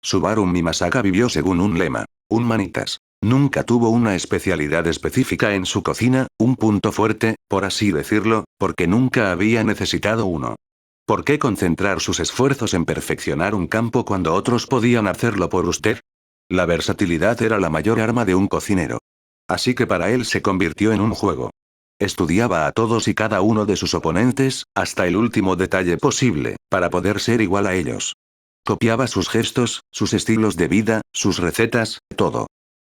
Subaru Mimasaka vivió según un lema. Un manitas. Nunca tuvo una especialidad específica en su cocina, un punto fuerte, por así decirlo, porque nunca había necesitado uno. ¿Por qué concentrar sus esfuerzos en perfeccionar un campo cuando otros podían hacerlo por usted? La versatilidad era la mayor arma de un cocinero. Así que para él se convirtió en un juego. Estudiaba a todos y cada uno de sus oponentes, hasta el último detalle posible, para poder ser igual a ellos. Copiaba sus gestos, sus estilos de vida, sus recetas, todo.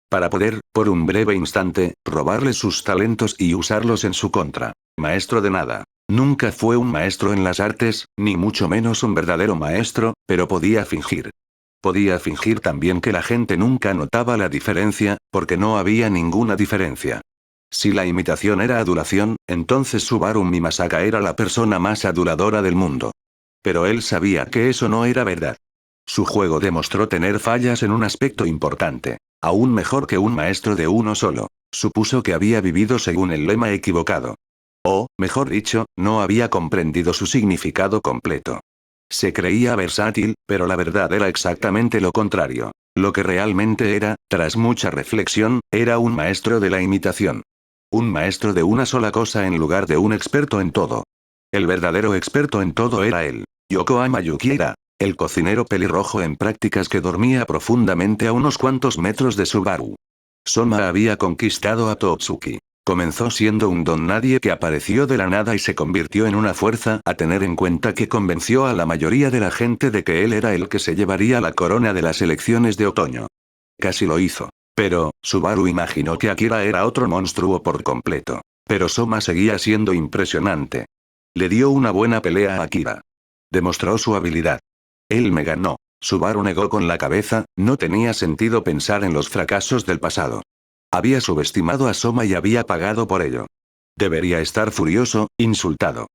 Para poder, por un breve instante, robarle sus talentos y usarlos en su contra. Maestro de nada. Nunca fue un maestro en las artes, ni mucho menos un verdadero maestro, pero podía fingir. Podía fingir también que la gente nunca notaba la diferencia, porque no había ninguna diferencia. Si la imitación era adulación, entonces Subaru Mimasaka era la persona más aduladora del mundo. Pero él sabía que eso no era verdad. Su juego demostró tener fallas en un aspecto importante. Aún mejor que un maestro de uno solo. Supuso que había vivido según el lema equivocado. O, mejor dicho, no había comprendido su significado completo. Se creía versátil, pero la verdad era exactamente lo contrario. Lo que realmente era, tras mucha reflexión, era un maestro de la imitación. Un maestro de una sola cosa en lugar de un experto en todo. El verdadero experto en todo era él. Yokohama Yukiera, el cocinero pelirrojo en prácticas que dormía profundamente a unos cuantos metros de Subaru. Soma había conquistado a Totsuki. Comenzó siendo un don nadie que apareció de la nada y se convirtió en una fuerza a tener en cuenta que convenció a la mayoría de la gente de que él era el que se llevaría la corona de las elecciones de otoño. Casi lo hizo. Pero, Subaru imaginó que Akira era otro monstruo por completo. Pero Soma seguía siendo impresionante. Le dio una buena pelea a Akira. Demostró su habilidad. Él me ganó. Subaru negó con la cabeza, no tenía sentido pensar en los fracasos del pasado. Había subestimado a Soma y había pagado por ello. Debería estar furioso, insultado.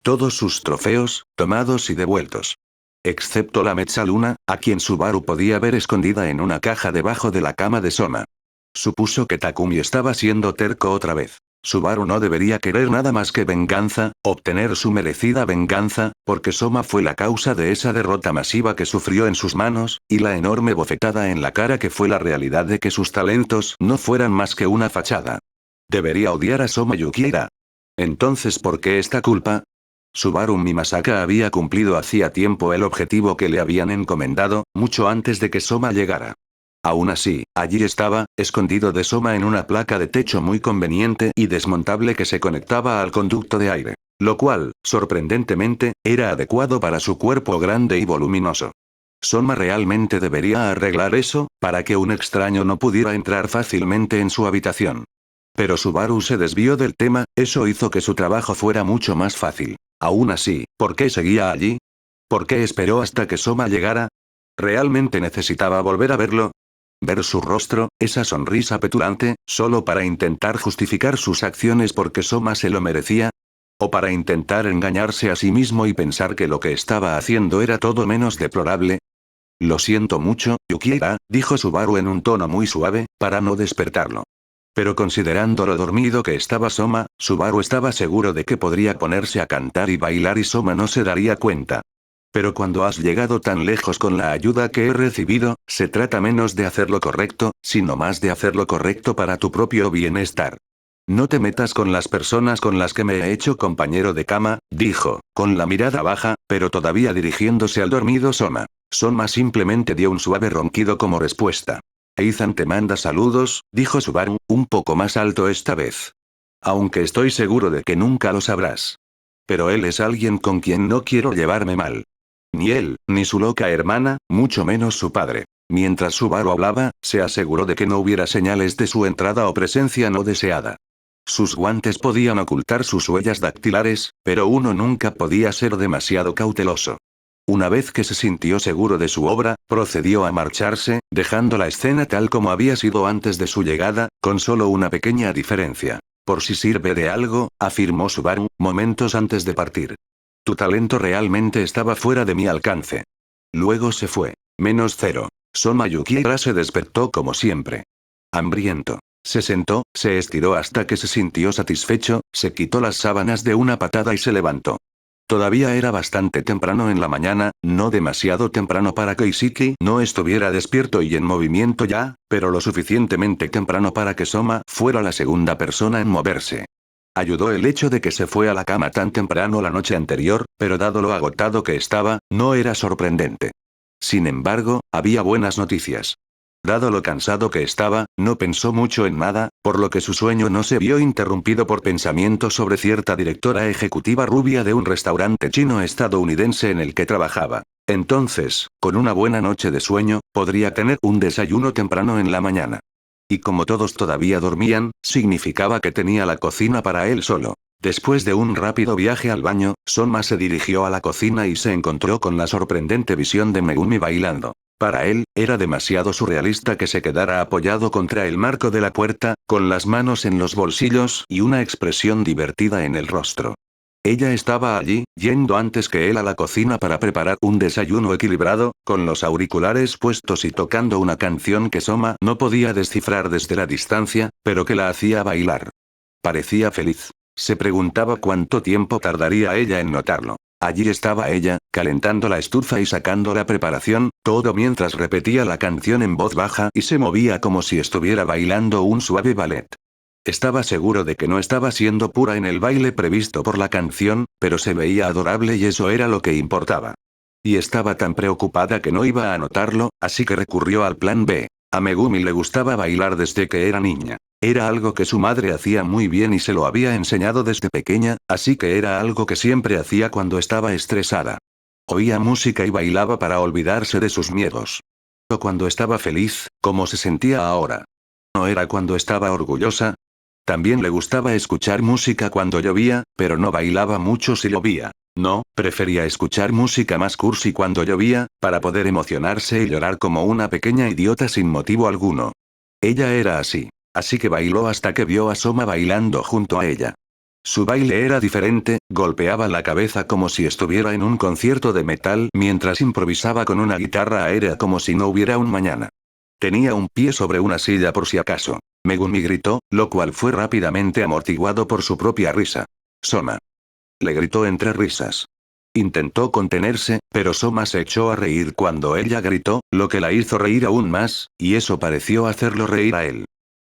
Todos sus trofeos, tomados y devueltos. Excepto la Metzaluna, a quien Subaru podía ver escondida en una caja debajo de la cama de Soma. Supuso que Takumi estaba siendo terco otra vez. Subaru no debería querer nada más que venganza, obtener su merecida venganza, porque Soma fue la causa de esa derrota masiva que sufrió en sus manos, y la enorme bofetada en la cara que fue la realidad de que sus talentos no fueran más que una fachada. Debería odiar a Soma Yukiera. Entonces, ¿por qué esta culpa? Subaru Mimasaka había cumplido hacía tiempo el objetivo que le habían encomendado, mucho antes de que Soma llegara. Aún así, allí estaba, escondido de Soma en una placa de techo muy conveniente y desmontable que se conectaba al conducto de aire. Lo cual, sorprendentemente, era adecuado para su cuerpo grande y voluminoso. Soma realmente debería arreglar eso, para que un extraño no pudiera entrar fácilmente en su habitación. Pero Subaru se desvió del tema, eso hizo que su trabajo fuera mucho más fácil. Aún así, ¿por qué seguía allí? ¿Por qué esperó hasta que Soma llegara? ¿Realmente necesitaba volver a verlo? Ver su rostro, esa sonrisa petulante, solo para intentar justificar sus acciones porque Soma se lo merecía. ¿O para intentar engañarse a sí mismo y pensar que lo que estaba haciendo era todo menos deplorable? Lo siento mucho, Yukiera, dijo Subaru en un tono muy suave, para no despertarlo. Pero considerando lo dormido que estaba Soma, Subaru estaba seguro de que podría ponerse a cantar y bailar y Soma no se daría cuenta. Pero cuando has llegado tan lejos con la ayuda que he recibido, se trata menos de hacer lo correcto, sino más de hacer lo correcto para tu propio bienestar. No te metas con las personas con las que me he hecho compañero de cama, dijo, con la mirada baja, pero todavía dirigiéndose al dormido Soma. Soma simplemente dio un suave ronquido como respuesta. Ethan te manda saludos, dijo Subaru, un poco más alto esta vez. Aunque estoy seguro de que nunca lo sabrás. Pero él es alguien con quien no quiero llevarme mal. Ni él, ni su loca hermana, mucho menos su padre. Mientras Subaru hablaba, se aseguró de que no hubiera señales de su entrada o presencia no deseada. Sus guantes podían ocultar sus huellas dactilares, pero uno nunca podía ser demasiado cauteloso. Una vez que se sintió seguro de su obra, procedió a marcharse, dejando la escena tal como había sido antes de su llegada, con solo una pequeña diferencia. Por si sirve de algo, afirmó Subaru, momentos antes de partir. Tu talento realmente estaba fuera de mi alcance. Luego se fue. -0. Soma Yukiera se despertó como siempre. Hambriento. Se sentó, se estiró hasta que se sintió satisfecho, se quitó las sábanas de una patada y se levantó. Todavía era bastante temprano en la mañana, no demasiado temprano para que Isiki no estuviera despierto y en movimiento ya, pero lo suficientemente temprano para que Soma fuera la segunda persona en moverse. Ayudó el hecho de que se fue a la cama tan temprano la noche anterior, pero dado lo agotado que estaba, no era sorprendente. Sin embargo, había buenas noticias. Dado lo cansado que estaba, no pensó mucho en nada, por lo que su sueño no se vio interrumpido por pensamientos sobre cierta directora ejecutiva rubia de un restaurante chino estadounidense en el que trabajaba. Entonces, con una buena noche de sueño, podría tener un desayuno temprano en la mañana. Y como todos todavía dormían, significaba que tenía la cocina para él solo. Después de un rápido viaje al baño, Soma se dirigió a la cocina y se encontró con la sorprendente visión de Megumi bailando. Para él, era demasiado surrealista que se quedara apoyado contra el marco de la puerta, con las manos en los bolsillos y una expresión divertida en el rostro. Ella estaba allí, yendo antes que él a la cocina para preparar un desayuno equilibrado, con los auriculares puestos y tocando una canción que Soma no podía descifrar desde la distancia, pero que la hacía bailar. Parecía feliz. Se preguntaba cuánto tiempo tardaría ella en notarlo. Allí estaba ella, calentando la estufa y sacando la preparación, todo mientras repetía la canción en voz baja y se movía como si estuviera bailando un suave ballet. Estaba seguro de que no estaba siendo pura en el baile previsto por la canción, pero se veía adorable y eso era lo que importaba. Y estaba tan preocupada que no iba a notarlo, así que recurrió al plan B. A Megumi le gustaba bailar desde que era niña. Era algo que su madre hacía muy bien y se lo había enseñado desde pequeña, así que era algo que siempre hacía cuando estaba estresada. Oía música y bailaba para olvidarse de sus miedos. O cuando estaba feliz, como se sentía ahora. ¿No era cuando estaba orgullosa? También le gustaba escuchar música cuando llovía, pero no bailaba mucho si llovía. No, prefería escuchar música más cursi cuando llovía, para poder emocionarse y llorar como una pequeña idiota sin motivo alguno. Ella era así. Así que bailó hasta que vio a Soma bailando junto a ella. Su baile era diferente, golpeaba la cabeza como si estuviera en un concierto de metal mientras improvisaba con una guitarra aérea como si no hubiera un mañana. Tenía un pie sobre una silla por si acaso. Megumi gritó, lo cual fue rápidamente amortiguado por su propia risa. Soma. Le gritó entre risas. Intentó contenerse, pero Soma se echó a reír cuando ella gritó, lo que la hizo reír aún más, y eso pareció hacerlo reír a él.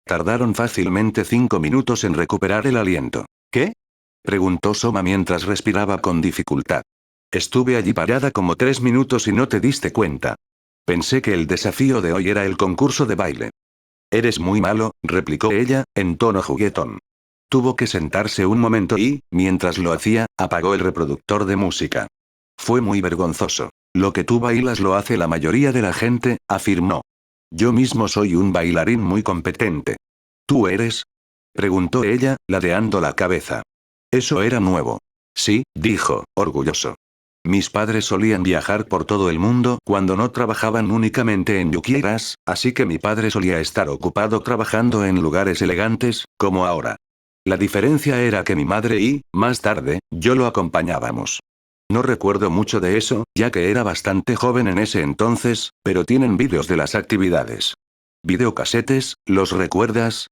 Tardaron fácilmente 5 minutos en recuperar el aliento. ¿Qué? Preguntó Soma mientras respiraba con dificultad. Estuve allí parada como 3 minutos y no te diste cuenta. Pensé que el desafío de hoy era el concurso de baile. Eres muy malo, replicó ella, en tono juguetón. Tuvo que sentarse un momento y, mientras lo hacía, apagó el reproductor de música. Fue muy vergonzoso. Lo que tú bailas lo hace la mayoría de la gente, afirmó. Yo mismo soy un bailarín muy competente. ¿Tú eres? Preguntó ella, ladeando la cabeza. Eso era nuevo. Sí, dijo, orgulloso. Mis padres solían viajar por todo el mundo cuando no trabajaban únicamente en Yukieras, así que mi padre solía estar ocupado trabajando en lugares elegantes, como ahora. La diferencia era que mi madre y, más tarde, yo lo acompañábamos. No recuerdo mucho de eso, ya que era bastante joven en ese entonces, pero tienen vídeos de las actividades. ¿Videocasetes, los recuerdas?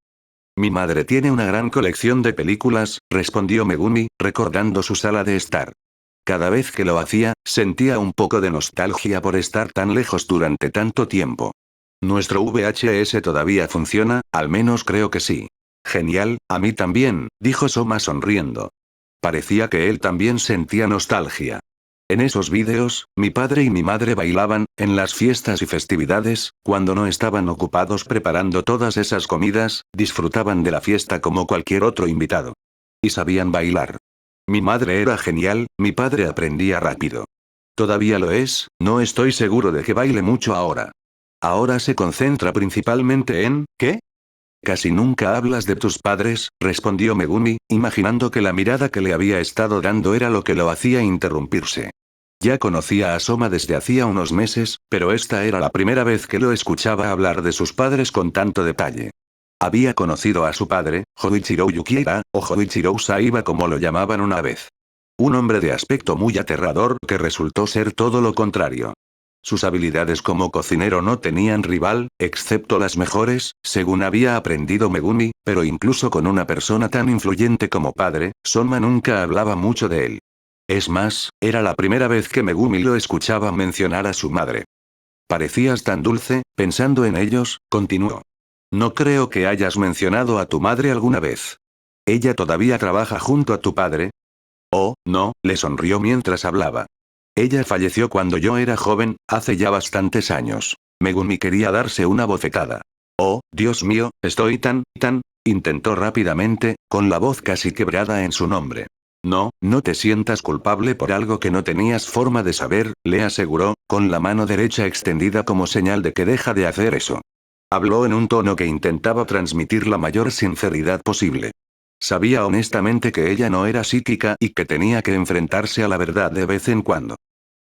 Mi madre tiene una gran colección de películas, respondió Megumi, recordando su sala de estar. Cada vez que lo hacía, sentía un poco de nostalgia por estar tan lejos durante tanto tiempo. ¿Nuestro VHS todavía funciona? Al menos creo que sí. Genial, a mí también, dijo Soma sonriendo. Parecía que él también sentía nostalgia. En esos vídeos, mi padre y mi madre bailaban, en las fiestas y festividades, cuando no estaban ocupados preparando todas esas comidas, disfrutaban de la fiesta como cualquier otro invitado. Y sabían bailar. Mi madre era genial, mi padre aprendía rápido. Todavía lo es, no estoy seguro de que baile mucho ahora. Ahora se concentra principalmente en, ¿qué? Casi nunca hablas de tus padres, respondió Megumi, imaginando que la mirada que le había estado dando era lo que lo hacía interrumpirse. Ya conocía a Soma desde hacía unos meses, pero esta era la primera vez que lo escuchaba hablar de sus padres con tanto detalle. Había conocido a su padre, Hoichiro Yukiera, o Hoichiro Saiba como lo llamaban una vez. Un hombre de aspecto muy aterrador que resultó ser todo lo contrario. Sus habilidades como cocinero no tenían rival, excepto las mejores, según había aprendido Megumi, pero incluso con una persona tan influyente como padre, Soma nunca hablaba mucho de él. Es más, era la primera vez que Megumi lo escuchaba mencionar a su madre. Parecías tan dulce, pensando en ellos, continuó. No creo que hayas mencionado a tu madre alguna vez. ¿Ella todavía trabaja junto a tu padre? Oh, no, le sonrió mientras hablaba. Ella falleció cuando yo era joven, hace ya bastantes años. Megumi quería darse una bofetada. Oh, Dios mío, estoy tan, intentó rápidamente, con la voz casi quebrada en su nombre. No, no te sientas culpable por algo que no tenías forma de saber, le aseguró, con la mano derecha extendida como señal de que deja de hacer eso. Habló en un tono que intentaba transmitir la mayor sinceridad posible. Sabía honestamente que ella no era psíquica y que tenía que enfrentarse a la verdad de vez en cuando.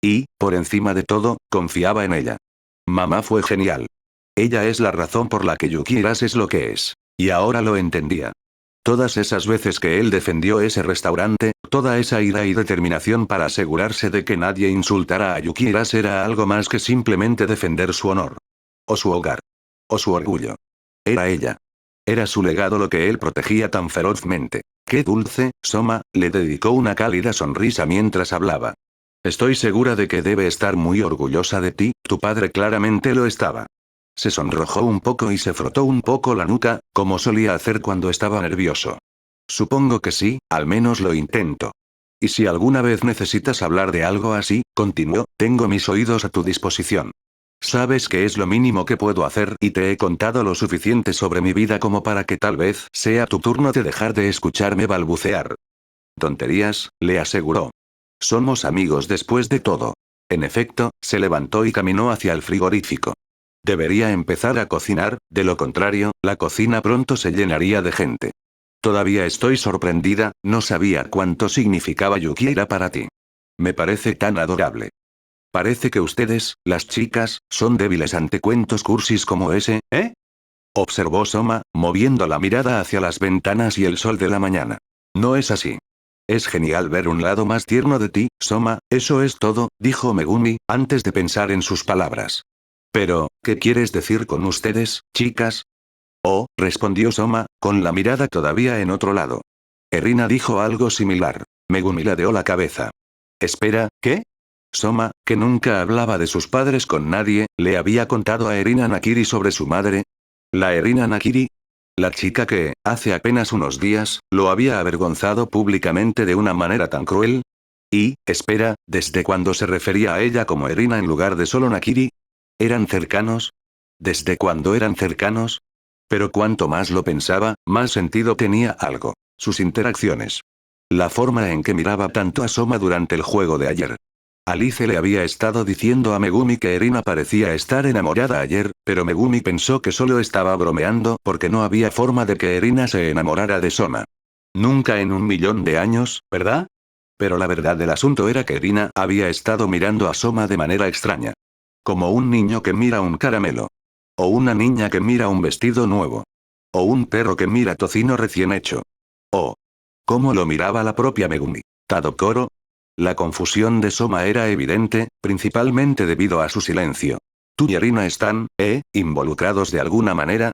Y, por encima de todo, confiaba en ella. Mamá fue genial. Ella es la razón por la que Yukiras es lo que es. Y ahora lo entendía. Todas esas veces que él defendió ese restaurante, toda esa ira y determinación para asegurarse de que nadie insultara a Yukiras era algo más que simplemente defender su honor. O su hogar. O su orgullo. Era ella. Era su legado lo que él protegía tan ferozmente. Qué dulce, Soma, le dedicó una cálida sonrisa mientras hablaba. Estoy segura de que debe estar muy orgullosa de ti, tu padre claramente lo estaba. Se sonrojó un poco y se frotó un poco la nuca, como solía hacer cuando estaba nervioso. Supongo que sí, al menos lo intento. Y si alguna vez necesitas hablar de algo así, continuó, tengo mis oídos a tu disposición. Sabes que es lo mínimo que puedo hacer y te he contado lo suficiente sobre mi vida como para que tal vez sea tu turno de dejar de escucharme balbucear. Tonterías, le aseguró. Somos amigos después de todo. En efecto, se levantó y caminó hacia el frigorífico. Debería empezar a cocinar, de lo contrario, la cocina pronto se llenaría de gente. Todavía estoy sorprendida, no sabía cuánto significaba Yukiira para ti. Me parece tan adorable. Parece que ustedes, las chicas, son débiles ante cuentos cursis como ese, ¿eh? Observó Soma, moviendo la mirada hacia las ventanas y el sol de la mañana. No es así. Es genial ver un lado más tierno de ti, Soma, eso es todo, dijo Megumi, antes de pensar en sus palabras. Pero, ¿qué quieres decir con ustedes, chicas? Oh, respondió Soma, con la mirada todavía en otro lado. Erina dijo algo similar. Megumi ladeó la cabeza. Espera, ¿qué? Soma, que nunca hablaba de sus padres con nadie, le había contado a Erina Nakiri sobre su madre. ¿La Erina Nakiri? La chica que, hace apenas unos días, lo había avergonzado públicamente de una manera tan cruel. Y, espera, ¿desde cuándo se refería a ella como Erina en lugar de solo Nakiri? ¿Eran cercanos? ¿Desde cuándo eran cercanos? Pero cuanto más lo pensaba, más sentido tenía algo. Sus interacciones. La forma en que miraba tanto a Soma durante el juego de ayer. Alice le había estado diciendo a Megumi que Erina parecía estar enamorada ayer, pero Megumi pensó que solo estaba bromeando porque no había forma de que Erina se enamorara de Soma. Nunca en un millón de años, ¿verdad? Pero la verdad del asunto era que Erina había estado mirando a Soma de manera extraña. Como un niño que mira un caramelo. O una niña que mira un vestido nuevo. O un perro que mira tocino recién hecho. O cómo lo miraba la propia Megumi. Tadokoro. La confusión de Soma era evidente, principalmente debido a su silencio. ¿Tú y Erina están, involucrados de alguna manera?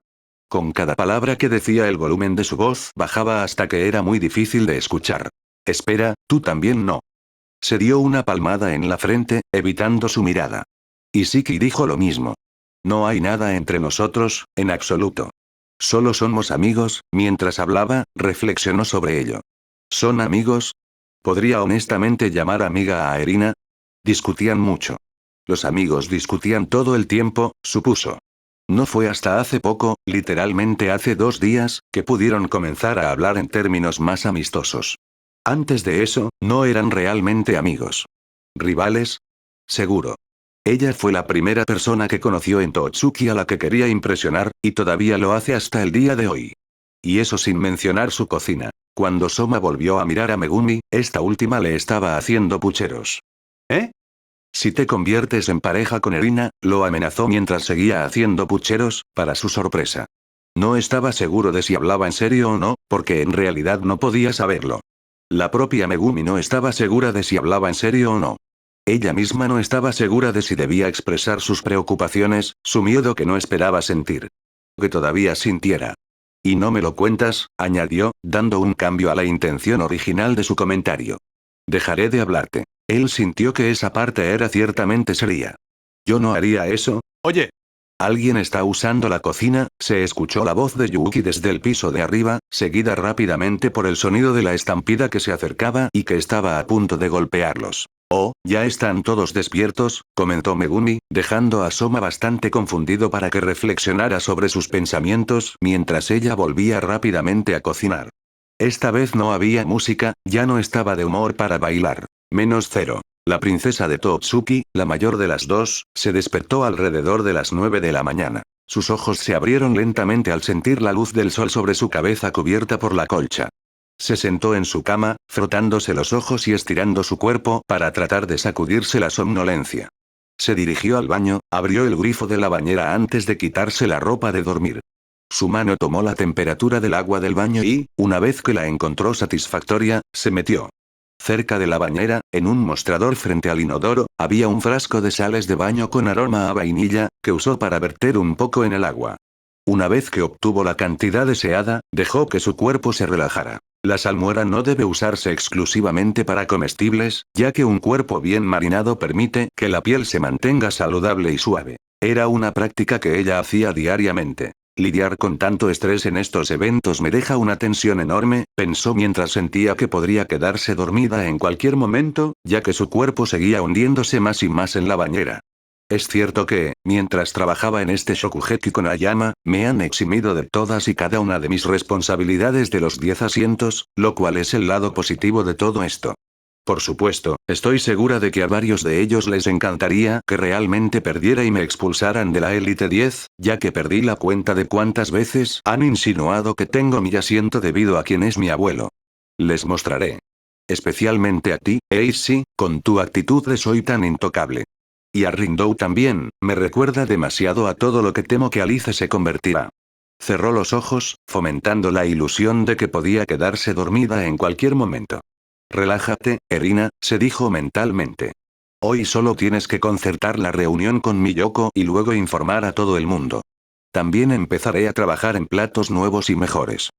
Con cada palabra que decía el volumen de su voz bajaba hasta que era muy difícil de escuchar. Espera, tú también no. Se dio una palmada en la frente, evitando su mirada. Y Siki dijo lo mismo. No hay nada entre nosotros, en absoluto. Solo somos amigos, mientras hablaba, reflexionó sobre ello. ¿Son amigos? ¿Podría honestamente llamar amiga a Erina? Discutían mucho. Los amigos discutían todo el tiempo, supuso. No fue hasta hace poco, literalmente hace 2 días, que pudieron comenzar a hablar en términos más amistosos. Antes de eso, no eran realmente amigos. ¿Rivales? Seguro. Ella fue la primera persona que conoció en Totsuki a la que quería impresionar, y todavía lo hace hasta el día de hoy. Y eso sin mencionar su cocina. Cuando Soma volvió a mirar a Megumi, esta última le estaba haciendo pucheros. ¿Eh? Si te conviertes en pareja con Erina, lo amenazó mientras seguía haciendo pucheros, para su sorpresa. No estaba seguro de si hablaba en serio o no, porque en realidad no podía saberlo. La propia Megumi no estaba segura de si hablaba en serio o no. Ella misma no estaba segura de si debía expresar sus preocupaciones, su miedo que no esperaba sentir. Que todavía sintiera. Y no me lo cuentas, añadió, dando un cambio a la intención original de su comentario. Dejaré de hablarte. Él sintió que esa parte era ciertamente seria. Yo no haría eso. Oye. Alguien está usando la cocina, se escuchó la voz de Yuki desde el piso de arriba, seguida rápidamente por el sonido de la estampida que se acercaba y que estaba a punto de golpearlos. Oh, ya están todos despiertos, comentó Megumi, dejando a Soma bastante confundido para que reflexionara sobre sus pensamientos mientras ella volvía rápidamente a cocinar. Esta vez no había música, ya no estaba de humor para bailar. -0. La princesa de Totsuki, la mayor de las dos, se despertó alrededor de las 9 de la mañana. Sus ojos se abrieron lentamente al sentir la luz del sol sobre su cabeza cubierta por la colcha. Se sentó en su cama, frotándose los ojos y estirando su cuerpo para tratar de sacudirse la somnolencia. Se dirigió al baño, abrió el grifo de la bañera antes de quitarse la ropa de dormir. Su mano tomó la temperatura del agua del baño y, una vez que la encontró satisfactoria, se metió. Cerca de la bañera, en un mostrador frente al inodoro, había un frasco de sales de baño con aroma a vainilla, que usó para verter un poco en el agua. Una vez que obtuvo la cantidad deseada, dejó que su cuerpo se relajara. La salmuera no debe usarse exclusivamente para comestibles, ya que un cuerpo bien marinado permite que la piel se mantenga saludable y suave. Era una práctica que ella hacía diariamente. Lidiar con tanto estrés en estos eventos me deja una tensión enorme, pensó mientras sentía que podría quedarse dormida en cualquier momento, ya que su cuerpo seguía hundiéndose más y más en la bañera. Es cierto que, mientras trabajaba en este Shokugeki con Ayama, me han eximido de todas y cada una de mis responsabilidades de los 10 asientos, lo cual es el lado positivo de todo esto. Por supuesto, estoy segura de que a varios de ellos les encantaría que realmente perdiera y me expulsaran de la élite 10, ya que perdí la cuenta de cuántas veces han insinuado que tengo mi asiento debido a quien es mi abuelo. Les mostraré. Especialmente a ti, Eishi, con tu actitud de soy tan intocable. Y a Ringo también, me recuerda demasiado a todo lo que temo que Alice se convertirá. Cerró los ojos, fomentando la ilusión de que podía quedarse dormida en cualquier momento. Relájate, Erina, se dijo mentalmente. Hoy solo tienes que concertar la reunión con Miyoko y luego informar a todo el mundo. También empezaré a trabajar en platos nuevos y mejores.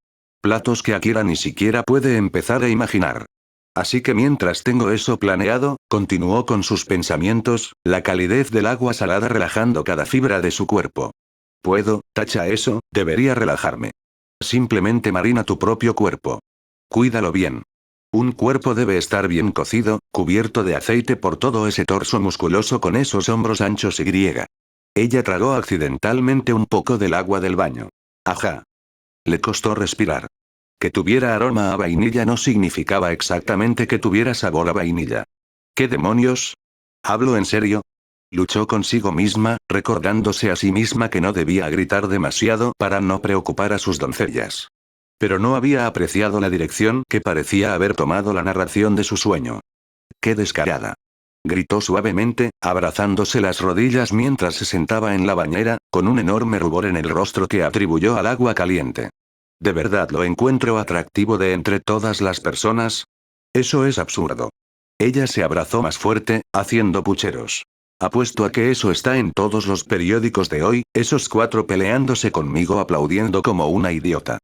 Platos que Akira ni siquiera puede empezar a imaginar. Así que mientras tengo eso planeado, continuó con sus pensamientos, la calidez del agua salada relajando cada fibra de su cuerpo. Puedo, tacha eso, debería relajarme. Simplemente marina tu propio cuerpo. Cuídalo bien. Un cuerpo debe estar bien cocido, cubierto de aceite por todo ese torso musculoso con esos hombros anchos y. Ella tragó accidentalmente un poco del agua del baño. Ajá. Le costó respirar. Que tuviera aroma a vainilla no significaba exactamente que tuviera sabor a vainilla. ¿Qué demonios? ¿Hablo en serio? Luchó consigo misma, recordándose a sí misma que no debía gritar demasiado para no preocupar a sus doncellas. Pero no había apreciado la dirección que parecía haber tomado la narración de su sueño. ¡Qué descarada! Gritó suavemente, abrazándose las rodillas mientras se sentaba en la bañera, con un enorme rubor en el rostro que atribuyó al agua caliente. ¿De verdad lo encuentro atractivo de entre todas las personas? Eso es absurdo. Ella se abrazó más fuerte, haciendo pucheros. Apuesto a que eso está en todos los periódicos de hoy, esos 4 peleándose conmigo aplaudiendo como una idiota.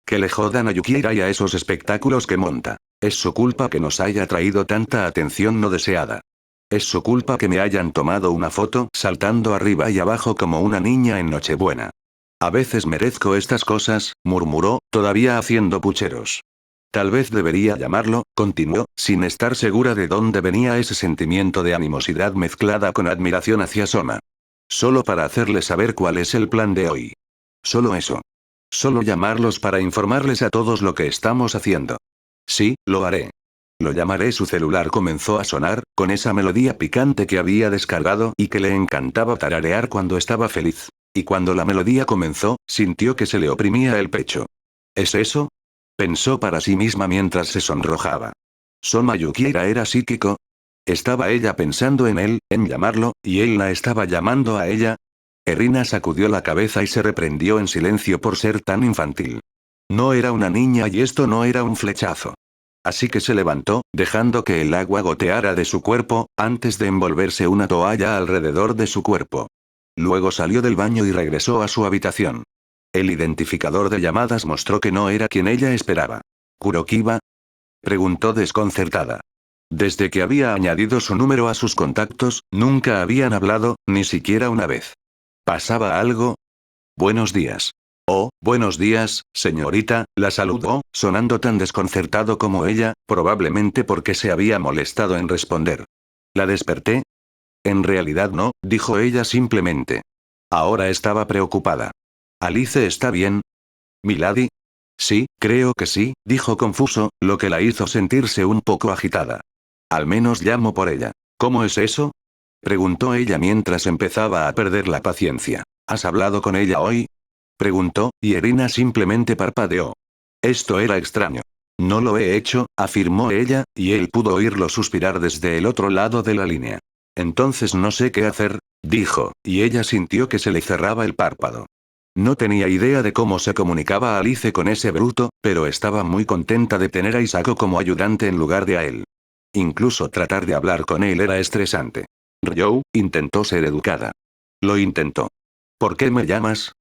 Que le jodan a Yukiira y a esos espectáculos que monta. Es su culpa que nos haya traído tanta atención no deseada. Es su culpa que me hayan tomado una foto saltando arriba y abajo como una niña en Nochebuena. A veces merezco estas cosas, murmuró, todavía haciendo pucheros. Tal vez debería llamarlo, continuó, sin estar segura de dónde venía ese sentimiento de animosidad mezclada con admiración hacia Soma. Solo para hacerle saber cuál es el plan de hoy. Solo eso. Solo llamarlos para informarles a todos lo que estamos haciendo. Sí, lo haré. Lo llamaré. Su celular comenzó a sonar, con esa melodía picante que había descargado y que le encantaba tararear cuando estaba feliz. Y cuando la melodía comenzó, sintió que se le oprimía el pecho. ¿Es eso? Pensó para sí misma mientras se sonrojaba. ¿Soma Yukiira era psíquico? ¿Estaba ella pensando en él, en llamarlo, y él la estaba llamando a ella? Erina sacudió la cabeza y se reprendió en silencio por ser tan infantil. No era una niña y esto no era un flechazo. Así que se levantó, dejando que el agua goteara de su cuerpo, antes de envolverse una toalla alrededor de su cuerpo. Luego salió del baño y regresó a su habitación. El identificador de llamadas mostró que no era quien ella esperaba. ¿Kurokiba? Preguntó desconcertada. Desde que había añadido su número a sus contactos, nunca habían hablado, ni siquiera una vez. ¿Pasaba algo? Buenos días. Oh, buenos días, señorita, la saludó, sonando tan desconcertado como ella, probablemente porque se había molestado en responder. ¿La desperté? En realidad no, dijo ella simplemente. Ahora estaba preocupada. ¿Alice está bien? ¿Milady? Sí, creo que sí, dijo confuso, lo que la hizo sentirse un poco agitada. Al menos llamo por ella. ¿Cómo es eso? Preguntó ella mientras empezaba a perder la paciencia. ¿Has hablado con ella hoy? Preguntó, y Irina simplemente parpadeó. Esto era extraño. No lo he hecho, afirmó ella, y él pudo oírlo suspirar desde el otro lado de la línea. Entonces no sé qué hacer, dijo, y ella sintió que se le cerraba el párpado. No tenía idea de cómo se comunicaba Alice con ese bruto, pero estaba muy contenta de tener a Isako como ayudante en lugar de a él. Incluso tratar de hablar con él era estresante. Ryou intentó ser educada. Lo intentó. ¿Por qué me llamas?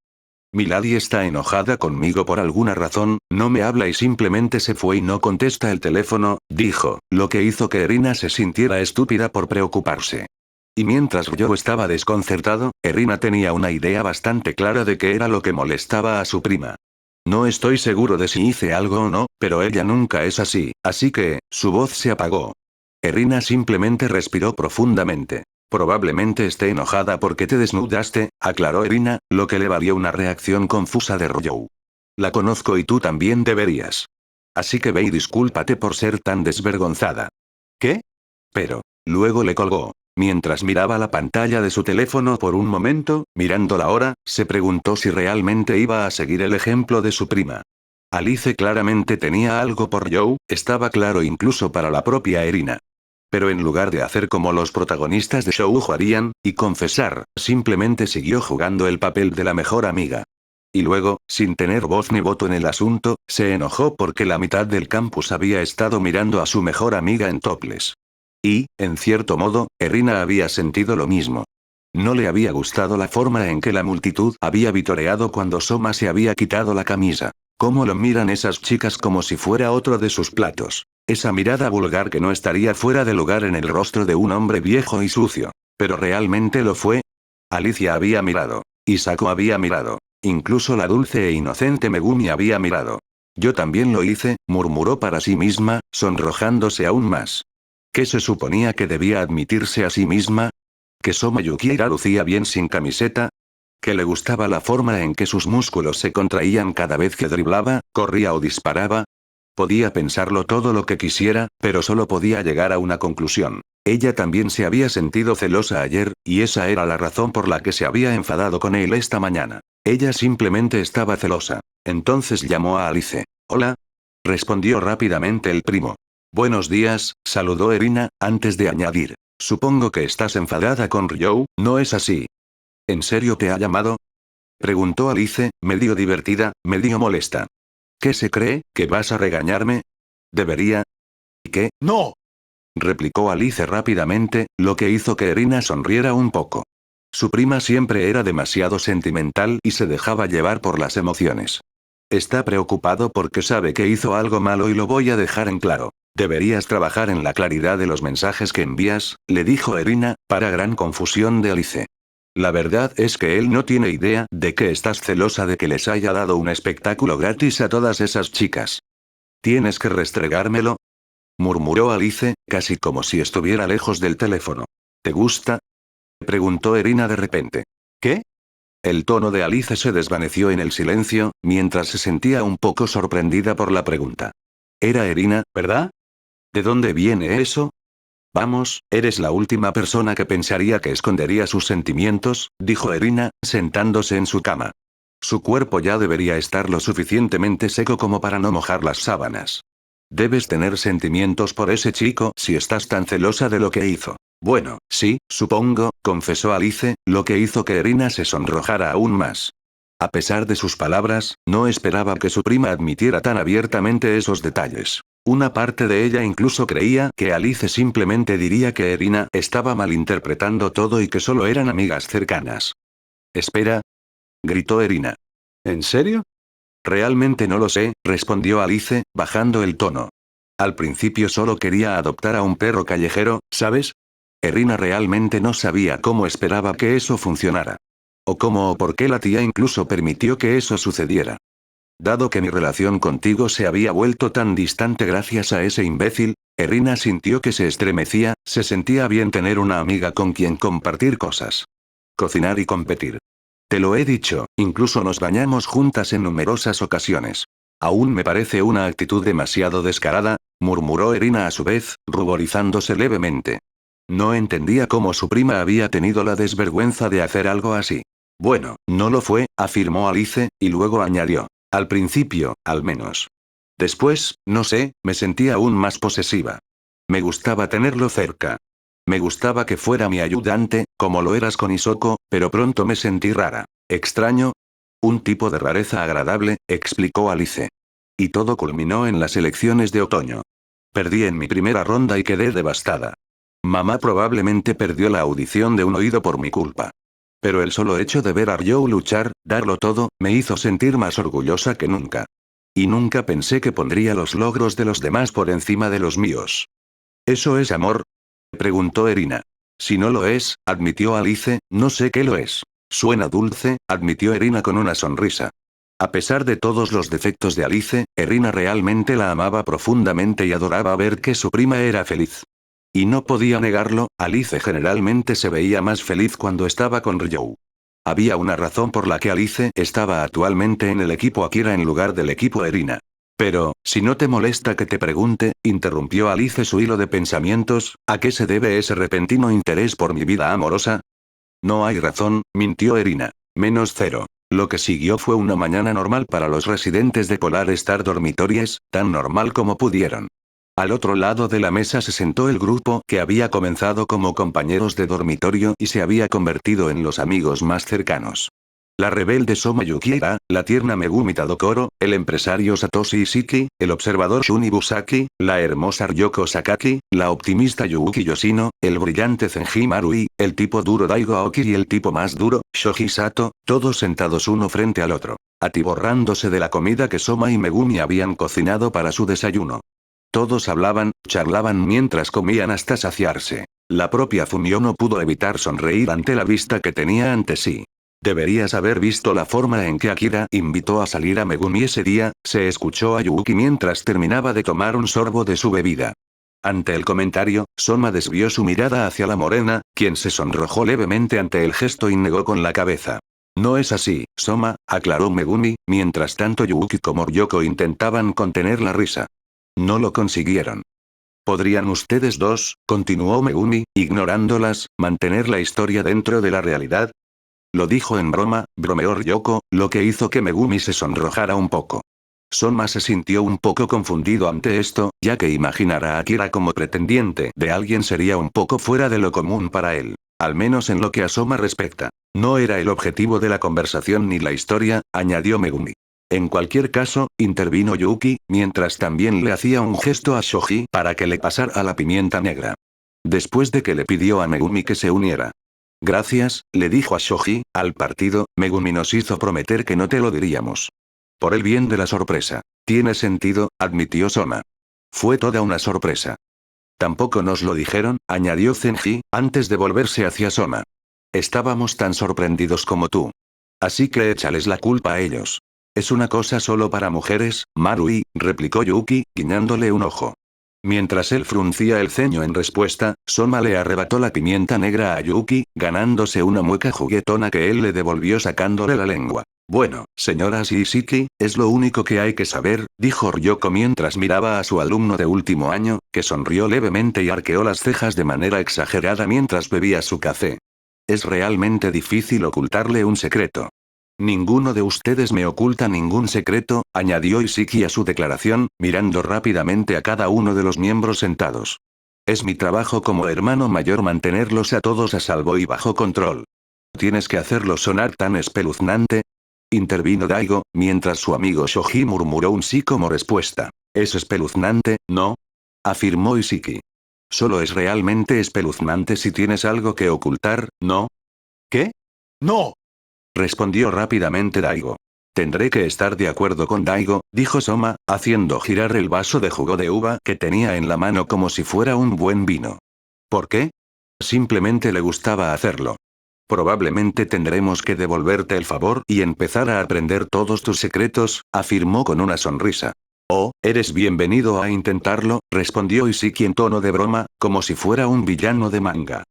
Milady está enojada conmigo por alguna razón, no me habla y simplemente se fue y no contesta el teléfono, dijo, lo que hizo que Irina se sintiera estúpida por preocuparse. Y mientras yo estaba desconcertado, Irina tenía una idea bastante clara de qué era lo que molestaba a su prima. No estoy seguro de si hice algo o no, pero ella nunca es así que, su voz se apagó. Irina simplemente respiró profundamente. Probablemente esté enojada porque te desnudaste, aclaró Irina, lo que le valió una reacción confusa de Ryou. La conozco y tú también deberías. Así que ve y discúlpate por ser tan desvergonzada. ¿Qué? Pero, luego le colgó. Mientras miraba la pantalla de su teléfono por un momento, mirando la hora, se preguntó si realmente iba a seguir el ejemplo de su prima. Alice claramente tenía algo por Ryou, estaba claro incluso para la propia Irina. Pero en lugar de hacer como los protagonistas de Shoujo harían, y confesar, simplemente siguió jugando el papel de la mejor amiga. Y luego, sin tener voz ni voto en el asunto, se enojó porque la mitad del campus había estado mirando a su mejor amiga en topless. Y, en cierto modo, Irina había sentido lo mismo. No le había gustado la forma en que la multitud había vitoreado cuando Soma se había quitado la camisa. Cómo lo miran esas chicas como si fuera otro de sus platos. Esa mirada vulgar que no estaría fuera de lugar en el rostro de un hombre viejo y sucio. Pero realmente lo fue. Alicia había mirado. Isako había mirado. Incluso la dulce e inocente Megumi había mirado. Yo también lo hice, murmuró para sí misma, sonrojándose aún más. ¿Qué se suponía que debía admitirse a sí misma? ¿Que Soma Yukihira lucía bien sin camiseta? ¿Que le gustaba la forma en que sus músculos se contraían cada vez que driblaba, corría o disparaba? Podía pensarlo todo lo que quisiera, pero solo podía llegar a una conclusión. Ella también se había sentido celosa ayer, y esa era la razón por la que se había enfadado con él esta mañana. Ella simplemente estaba celosa. Entonces llamó a Alice. Hola. Respondió rápidamente el primo. Buenos días, saludó Irina, antes de añadir. Supongo que estás enfadada con Ryou, ¿no es así? ¿En serio te ha llamado? Preguntó Alice, medio divertida, medio molesta. ¿Qué se cree, que vas a regañarme? ¿Debería? ¿Qué? ¡No! Replicó Alice rápidamente, lo que hizo que Irina sonriera un poco. Su prima siempre era demasiado sentimental y se dejaba llevar por las emociones. Está preocupado porque sabe que hizo algo malo y lo voy a dejar en claro. Deberías trabajar en la claridad de los mensajes que envías, le dijo Irina, para gran confusión de Alice. La verdad es que él no tiene idea de que estás celosa de que les haya dado un espectáculo gratis a todas esas chicas. ¿Tienes que restregármelo? Murmuró Alice, casi como si estuviera lejos del teléfono. ¿Te gusta? Preguntó Irina de repente. ¿Qué? El tono de Alice se desvaneció en el silencio, mientras se sentía un poco sorprendida por la pregunta. Era Irina, ¿verdad? ¿De dónde viene eso? Vamos, eres la última persona que pensaría que escondería sus sentimientos, dijo Irina, sentándose en su cama. Su cuerpo ya debería estar lo suficientemente seco como para no mojar las sábanas. Debes tener sentimientos por ese chico si estás tan celosa de lo que hizo. Bueno, sí, supongo, confesó Alice, lo que hizo que Irina se sonrojara aún más. A pesar de sus palabras, no esperaba que su prima admitiera tan abiertamente esos detalles. Una parte de ella incluso creía que Alice simplemente diría que Irina estaba malinterpretando todo y que solo eran amigas cercanas. Espera, gritó Irina. ¿En serio? Realmente no lo sé, respondió Alice, bajando el tono. Al principio solo quería adoptar a un perro callejero, ¿sabes? Erina realmente no sabía cómo esperaba que eso funcionara. O cómo o por qué la tía incluso permitió que eso sucediera. Dado que mi relación contigo se había vuelto tan distante gracias a ese imbécil, Erina sintió que se estremecía, se sentía bien tener una amiga con quien compartir cosas. Cocinar y competir. Te lo he dicho, incluso nos bañamos juntas en numerosas ocasiones. Aún me parece una actitud demasiado descarada, murmuró Erina a su vez, ruborizándose levemente. No entendía cómo su prima había tenido la desvergüenza de hacer algo así. Bueno, no lo fue, afirmó Alice, y luego añadió. Al principio, al menos. Después, no sé, me sentía aún más posesiva. Me gustaba tenerlo cerca. Me gustaba que fuera mi ayudante, como lo eras con Isoko, pero pronto me sentí rara. ¿Extraño? Un tipo de rareza agradable, explicó Alice. Y todo culminó en las elecciones de otoño. Perdí en mi primera ronda y quedé devastada. Mamá probablemente perdió la audición de un oído por mi culpa. Pero el solo hecho de ver a Ryo luchar, darlo todo, me hizo sentir más orgullosa que nunca. Y nunca pensé que pondría los logros de los demás por encima de los míos. ¿Eso es amor? Preguntó Erina. Si no lo es, admitió Alice, no sé qué lo es. Suena dulce, admitió Erina con una sonrisa. A pesar de todos los defectos de Alice, Erina realmente la amaba profundamente y adoraba ver que su prima era feliz. Y no podía negarlo, Alice generalmente se veía más feliz cuando estaba con Ryou. Había una razón por la que Alice estaba actualmente en el equipo Akira en lugar del equipo Erina. Pero, si no te molesta que te pregunte, interrumpió Alice su hilo de pensamientos, ¿a qué se debe ese repentino interés por mi vida amorosa? No hay razón, mintió Erina. -0. Lo que siguió fue una mañana normal para los residentes de Polar Star Dormitories, tan normal como pudieron. Al otro lado de la mesa se sentó el grupo que había comenzado como compañeros de dormitorio y se había convertido en los amigos más cercanos. La rebelde Soma Yukiera, la tierna Megumi Tadokoro, el empresario Satoshi Ishiki, el observador Shun Ibusaki, la hermosa Ryoko Sakaki, la optimista Yuuki Yoshino, el brillante Zenji Marui, el tipo duro Daigo Aoki y el tipo más duro, Shoji Sato, todos sentados uno frente al otro, atiborrándose de la comida que Soma y Megumi habían cocinado para su desayuno. Todos hablaban, charlaban mientras comían hasta saciarse. La propia Fumio no pudo evitar sonreír ante la vista que tenía ante sí. Deberías haber visto la forma en que Akira invitó a salir a Megumi ese día, se escuchó a Yuuki mientras terminaba de tomar un sorbo de su bebida. Ante el comentario, Soma desvió su mirada hacia la morena, quien se sonrojó levemente ante el gesto y negó con la cabeza. No es así, Soma, aclaró Megumi, mientras tanto Yuuki como Ryoko intentaban contener la risa. No lo consiguieron. ¿Podrían ustedes dos, continuó Megumi, ignorándolas, mantener la historia dentro de la realidad? Lo dijo en broma, bromeó Ryoko, lo que hizo que Megumi se sonrojara un poco. Soma se sintió un poco confundido ante esto, ya que imaginar a Akira como pretendiente de alguien sería un poco fuera de lo común para él. Al menos en lo que a Soma respecta. No era el objetivo de la conversación ni la historia, añadió Megumi. En cualquier caso, intervino Yuki, mientras también le hacía un gesto a Shoji para que le pasara la pimienta negra. Después de que le pidió a Megumi que se uniera. Gracias, le dijo a Shoji, al partido, Megumi nos hizo prometer que no te lo diríamos. Por el bien de la sorpresa. Tiene sentido, admitió Soma. Fue toda una sorpresa. Tampoco nos lo dijeron, añadió Zenji, antes de volverse hacia Soma. Estábamos tan sorprendidos como tú. Así que échales la culpa a ellos. Es una cosa solo para mujeres, Marui, replicó Yuki, guiñándole un ojo. Mientras él fruncía el ceño en respuesta, Soma le arrebató la pimienta negra a Yuki, ganándose una mueca juguetona que él le devolvió sacándole la lengua. Bueno, señora Shishiki, es lo único que hay que saber, dijo Ryoko mientras miraba a su alumno de último año, que sonrió levemente y arqueó las cejas de manera exagerada mientras bebía su café. Es realmente difícil ocultarle un secreto. Ninguno de ustedes me oculta ningún secreto, añadió Ishiki a su declaración, mirando rápidamente a cada uno de los miembros sentados. Es mi trabajo como hermano mayor mantenerlos a todos a salvo y bajo control. ¿Tienes que hacerlo sonar tan espeluznante? Intervino Daigo, mientras su amigo Shoji murmuró un sí como respuesta. Es espeluznante, ¿no? Afirmó Ishiki. Solo es realmente espeluznante si tienes algo que ocultar, ¿no? ¿Qué? No. Respondió rápidamente Daigo. Tendré que estar de acuerdo con Daigo, dijo Soma, haciendo girar el vaso de jugo de uva que tenía en la mano como si fuera un buen vino. ¿Por qué? Simplemente le gustaba hacerlo. Probablemente tendremos que devolverte el favor y empezar a aprender todos tus secretos, afirmó con una sonrisa. Oh, eres bienvenido a intentarlo, respondió Isiki en tono de broma, como si fuera un villano de manga.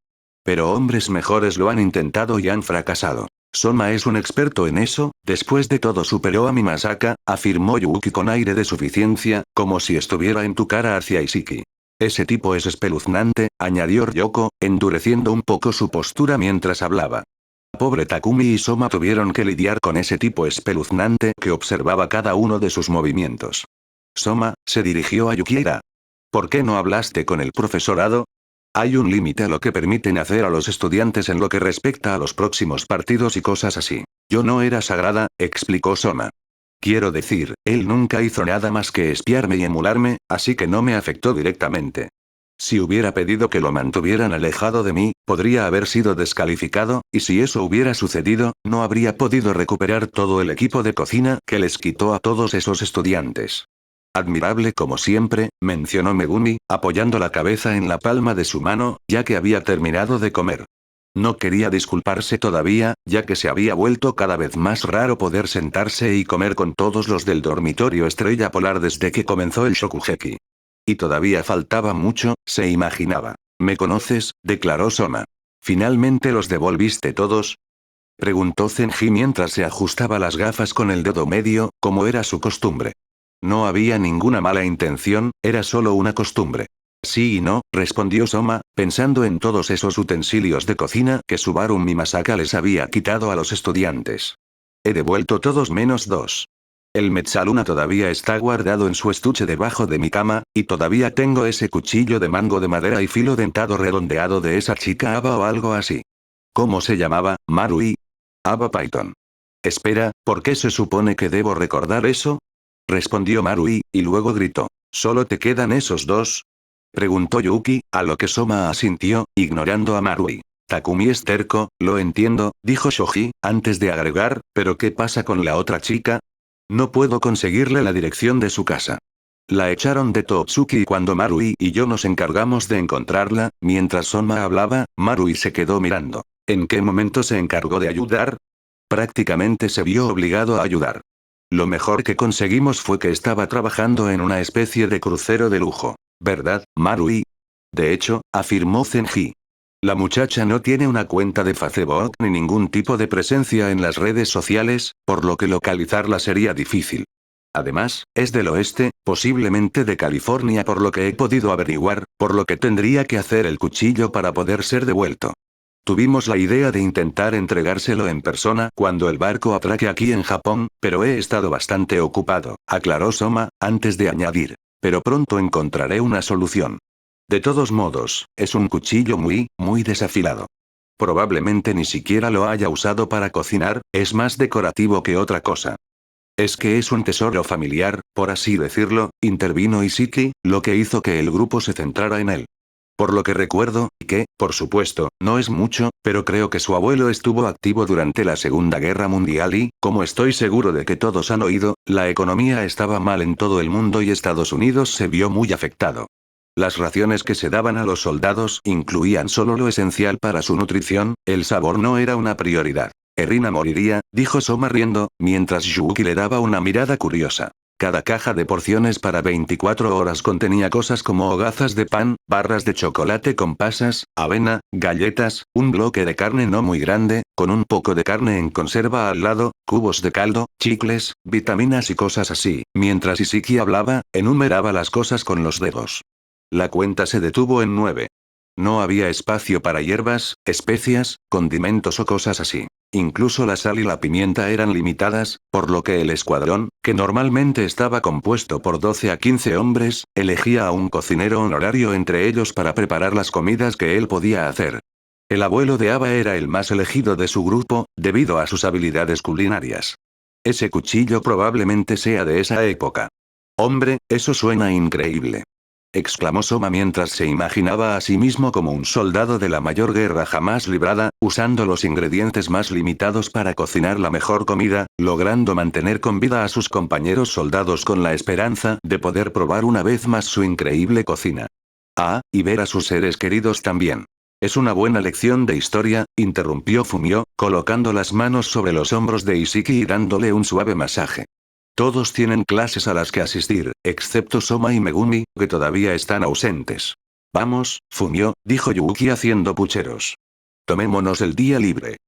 Pero hombres mejores lo han intentado y han fracasado. Soma es un experto en eso, después de todo superó a Mimasaka, afirmó Yuuki con aire de suficiencia, como si estuviera en tu cara hacia Isiki. Ese tipo es espeluznante, añadió Ryoko, endureciendo un poco su postura mientras hablaba. Pobre Takumi y Soma tuvieron que lidiar con ese tipo espeluznante que observaba cada uno de sus movimientos. Soma, se dirigió a Yukiera. ¿Por qué no hablaste con el profesorado? Hay un límite a lo que permiten hacer a los estudiantes en lo que respecta a los próximos partidos y cosas así. Yo no era sagrada, explicó Soma. Quiero decir, él nunca hizo nada más que espiarme y emularme, así que no me afectó directamente. Si hubiera pedido que lo mantuvieran alejado de mí, podría haber sido descalificado, y si eso hubiera sucedido, no habría podido recuperar todo el equipo de cocina que les quitó a todos esos estudiantes. Admirable como siempre, mencionó Megumi, apoyando la cabeza en la palma de su mano, ya que había terminado de comer. No quería disculparse todavía, ya que se había vuelto cada vez más raro poder sentarse y comer con todos los del dormitorio Estrella Polar desde que comenzó el Shokugeki. Y todavía faltaba mucho, se imaginaba. ¿Me conoces?, declaró Soma. ¿Finalmente los devolviste todos? Preguntó Zenji mientras se ajustaba las gafas con el dedo medio, como era su costumbre. No había ninguna mala intención, era solo una costumbre. Sí y no, respondió Soma, pensando en todos esos utensilios de cocina que Subaru Mimasaka les había quitado a los estudiantes. He devuelto todos menos 2. El Metzaluna todavía está guardado en su estuche debajo de mi cama, y todavía tengo ese cuchillo de mango de madera y filo dentado redondeado de esa chica Ava o algo así. ¿Cómo se llamaba, Marui? Ava Python. Espera, ¿por qué se supone que debo recordar eso? Respondió Marui, y luego gritó. ¿Solo te quedan esos dos? Preguntó Yuki, a lo que Soma asintió, ignorando a Marui. Takumi es terco, lo entiendo, dijo Shoji, antes de agregar, ¿pero qué pasa con la otra chica? No puedo conseguirle la dirección de su casa. La echaron de Totsuki y cuando Marui y yo nos encargamos de encontrarla, mientras Soma hablaba, Marui se quedó mirando. ¿En qué momento se encargó de ayudar? Prácticamente se vio obligado a ayudar. Lo mejor que conseguimos fue que estaba trabajando en una especie de crucero de lujo. ¿Verdad, Marui? De hecho, afirmó Zenji. La muchacha no tiene una cuenta de Facebook ni ningún tipo de presencia en las redes sociales, por lo que localizarla sería difícil. Además, es del oeste, posiblemente de California por lo que he podido averiguar, por lo que tendría que hacer el cuchillo para poder ser devuelto. Tuvimos la idea de intentar entregárselo en persona cuando el barco atraque aquí en Japón, pero he estado bastante ocupado, aclaró Soma, antes de añadir. Pero pronto encontraré una solución. De todos modos, es un cuchillo muy desafilado. Probablemente ni siquiera lo haya usado para cocinar, es más decorativo que otra cosa. Es que es un tesoro familiar, por así decirlo, intervino Isiki, lo que hizo que el grupo se centrara en él. Por lo que recuerdo, que, por supuesto, no es mucho, pero creo que su abuelo estuvo activo durante la Segunda Guerra Mundial y, como estoy seguro de que todos han oído, la economía estaba mal en todo el mundo y Estados Unidos se vio muy afectado. Las raciones que se daban a los soldados incluían solo lo esencial para su nutrición, el sabor no era una prioridad. Erina moriría, dijo Soma riendo, mientras Yuki le daba una mirada curiosa. Cada caja de porciones para 24 horas contenía cosas como hogazas de pan, barras de chocolate con pasas, avena, galletas, un bloque de carne no muy grande, con un poco de carne en conserva al lado, cubos de caldo, chicles, vitaminas y cosas así. Mientras Isiki hablaba, enumeraba las cosas con los dedos. La cuenta se detuvo en 9. No había espacio para hierbas, especias, condimentos o cosas así. Incluso la sal y la pimienta eran limitadas, por lo que el escuadrón, que normalmente estaba compuesto por 12 a 15 hombres, elegía a un cocinero honorario entre ellos para preparar las comidas que él podía hacer. El abuelo de Ava era el más elegido de su grupo, debido a sus habilidades culinarias. Ese cuchillo probablemente sea de esa época. Hombre, eso suena increíble. exclamó Soma mientras se imaginaba a sí mismo como un soldado de la mayor guerra jamás librada, usando los ingredientes más limitados para cocinar la mejor comida, logrando mantener con vida a sus compañeros soldados con la esperanza de poder probar una vez más su increíble cocina. Ah, y ver a sus seres queridos también. Es una buena lección de historia, interrumpió Fumio, colocando las manos sobre los hombros de Isiki y dándole un suave masaje. Todos tienen clases a las que asistir, excepto Soma y Megumi, que todavía están ausentes. Vamos, Fumio, dijo Yuuki haciendo pucheros. Tomémonos el día libre.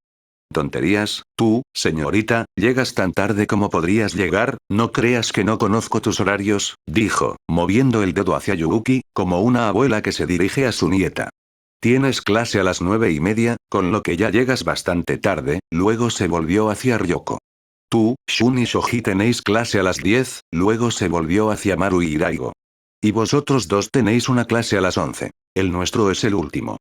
Tonterías, tú, señorita, llegas tan tarde como podrías llegar, no creas que no conozco tus horarios, dijo, moviendo el dedo hacia Yuuki, como una abuela que se dirige a su nieta. Tienes clase a las 9:30, con lo que ya llegas bastante tarde, luego se volvió hacia Ryoko. Tú, Shun y Shoji tenéis clase a las 10, luego se volvió hacia Maru y Hiraigo. Y vosotros dos tenéis una clase a las 11. El nuestro es el último.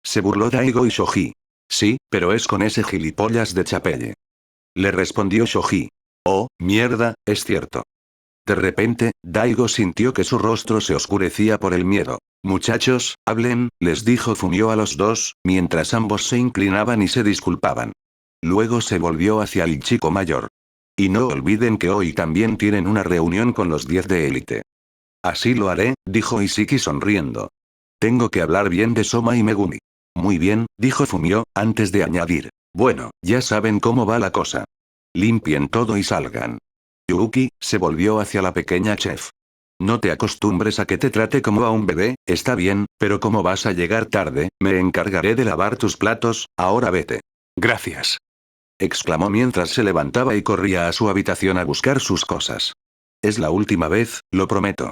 Se burló Daigo y Shoji. Sí, pero es con ese gilipollas de Chapelle. Le respondió Shoji. Oh, mierda, es cierto. De repente, Daigo sintió que su rostro se oscurecía por el miedo. Muchachos, hablen, les dijo Fumio a los dos, mientras ambos se inclinaban y se disculpaban. Luego se volvió hacia el chico mayor. Y no olviden que hoy también tienen una reunión con los 10 de élite. Así lo haré, dijo Isiki sonriendo. Tengo que hablar bien de Soma y Megumi. Muy bien, dijo Fumio, antes de añadir. Bueno, ya saben cómo va la cosa. Limpien todo y salgan. Yuuki se volvió hacia la pequeña chef. No te acostumbres a que te trate como a un bebé, está bien, pero como vas a llegar tarde, me encargaré de lavar tus platos, ahora vete. Gracias. Exclamó mientras se levantaba y corría a su habitación a buscar sus cosas. Es la última vez, lo prometo.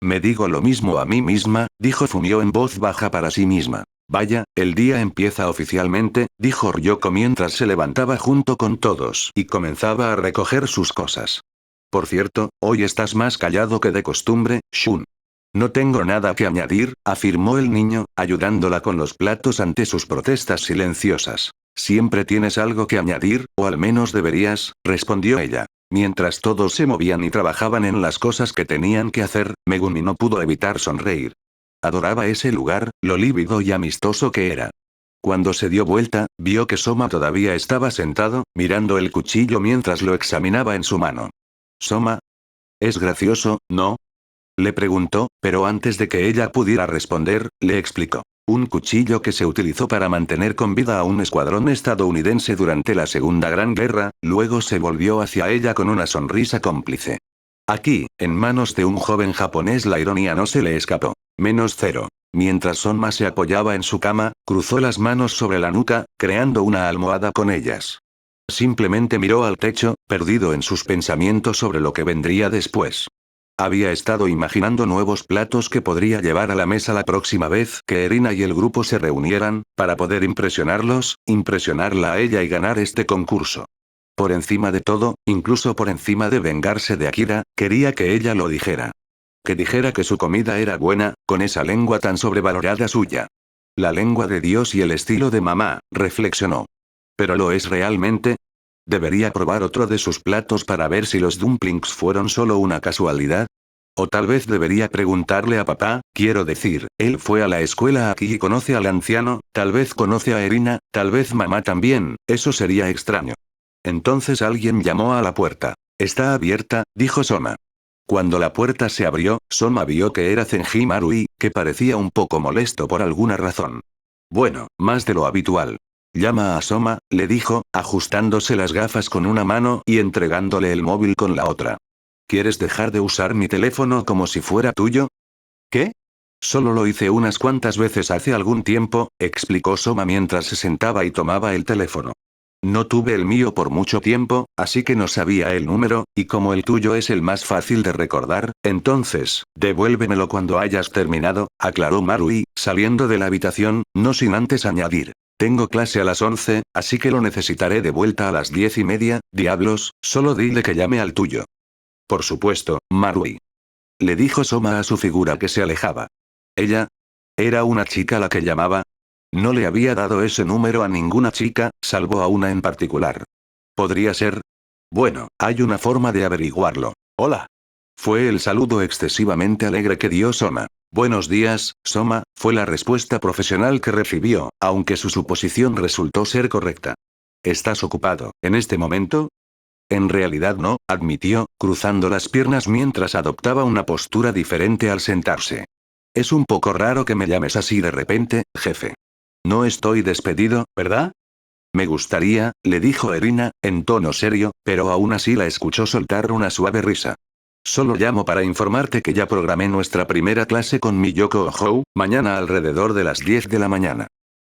Me digo lo mismo a mí misma, dijo Fumio en voz baja para sí misma. Vaya, el día empieza oficialmente, dijo Ryoko mientras se levantaba junto con todos y comenzaba a recoger sus cosas. Por cierto, hoy estás más callado que de costumbre, Shun. No tengo nada que añadir, afirmó el niño, ayudándola con los platos ante sus protestas silenciosas. Siempre tienes algo que añadir, o al menos deberías, respondió ella. Mientras todos se movían y trabajaban en las cosas que tenían que hacer, Megumi no pudo evitar sonreír. Adoraba ese lugar, lo lívido y amistoso que era. Cuando se dio vuelta, vio que Soma todavía estaba sentado, mirando el cuchillo mientras lo examinaba en su mano. Soma. Es gracioso, ¿no? Le preguntó, pero antes de que ella pudiera responder, le explicó. Un cuchillo que se utilizó para mantener con vida a un escuadrón estadounidense durante la Segunda Gran Guerra, luego se volvió hacia ella con una sonrisa cómplice. Aquí, en manos de un joven japonés, la ironía no se le escapó. -0. Mientras Soma se apoyaba en su cama, cruzó las manos sobre la nuca, creando una almohada con ellas. Simplemente miró al techo, perdido en sus pensamientos sobre lo que vendría después. Había estado imaginando nuevos platos que podría llevar a la mesa la próxima vez que Erina y el grupo se reunieran, para poder impresionarlos, impresionarla a ella y ganar este concurso. Por encima de todo, incluso por encima de vengarse de Akira, quería que ella lo dijera. Que dijera que su comida era buena, con esa lengua tan sobrevalorada suya. La lengua de Dios y el estilo de mamá, reflexionó. ¿Pero lo es realmente? ¿Debería probar otro de sus platos para ver si los dumplings fueron solo una casualidad? O tal vez debería preguntarle a papá, quiero decir, él fue a la escuela aquí y conoce al anciano, tal vez conoce a Erina, tal vez mamá también, eso sería extraño. Entonces alguien llamó a la puerta. Está abierta, dijo Soma. Cuando la puerta se abrió, Soma vio que era Zenji Marui, que parecía un poco molesto por alguna razón. Bueno, más de lo habitual. Llama a Soma, le dijo, ajustándose las gafas con una mano y entregándole el móvil con la otra. ¿Quieres dejar de usar mi teléfono como si fuera tuyo? ¿Qué? Solo lo hice unas cuantas veces hace algún tiempo, explicó Soma mientras se sentaba y tomaba el teléfono. No tuve el mío por mucho tiempo, así que no sabía el número, y como el tuyo es el más fácil de recordar, entonces, devuélvemelo cuando hayas terminado, aclaró Marui, saliendo de la habitación, no sin antes añadir. Tengo clase a las 11, así que lo necesitaré de vuelta a las 10:30, diablos, solo dile que llame al tuyo. Por supuesto, Marui. Le dijo Soma a su figura que se alejaba. Ella. ¿Era una chica la que llamaba? No le había dado ese número a ninguna chica, salvo a una en particular. ¿Podría ser? Bueno, hay una forma de averiguarlo. Hola. Fue el saludo excesivamente alegre que dio Soma. Buenos días, Soma, fue la respuesta profesional que recibió, aunque su suposición resultó ser correcta. ¿Estás ocupado, en este momento? En realidad no, admitió, cruzando las piernas mientras adoptaba una postura diferente al sentarse. Es un poco raro que me llames así de repente, jefe. No estoy despedido, ¿verdad? Me gustaría, le dijo Erina, en tono serio, pero aún así la escuchó soltar una suave risa. Solo llamo para informarte que ya programé nuestra primera clase con Miyoko Ojo, mañana alrededor de las 10 de la mañana.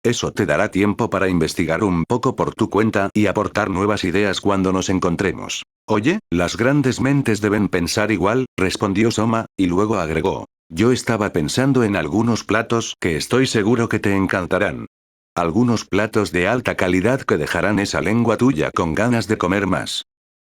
Eso te dará tiempo para investigar un poco por tu cuenta y aportar nuevas ideas cuando nos encontremos. Oye, las grandes mentes deben pensar igual, respondió Soma, y luego agregó. Yo estaba pensando en algunos platos que estoy seguro que te encantarán. Algunos platos de alta calidad que dejarán esa lengua tuya con ganas de comer más.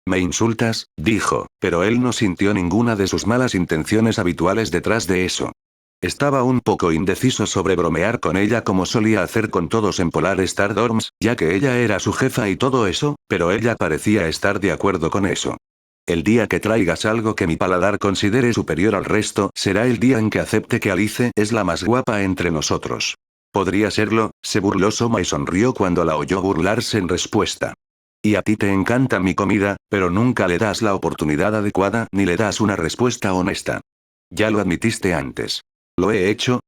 Me insultas, dijo, pero él no sintió ninguna de sus malas intenciones habituales detrás de eso. Estaba un poco indeciso sobre bromear con ella como solía hacer con todos en Polar Star Dorms, ya que ella era su jefa y todo eso, pero ella parecía estar de acuerdo con eso. El día que traigas algo que mi paladar considere superior al resto, será el día en que acepte que Alice es la más guapa entre nosotros. Podría serlo, se burló Soma y sonrió cuando la oyó burlarse en respuesta. Y a ti te encanta mi comida, pero nunca le das la oportunidad adecuada ni le das una respuesta honesta. Ya lo admitiste antes. ¿Lo he hecho?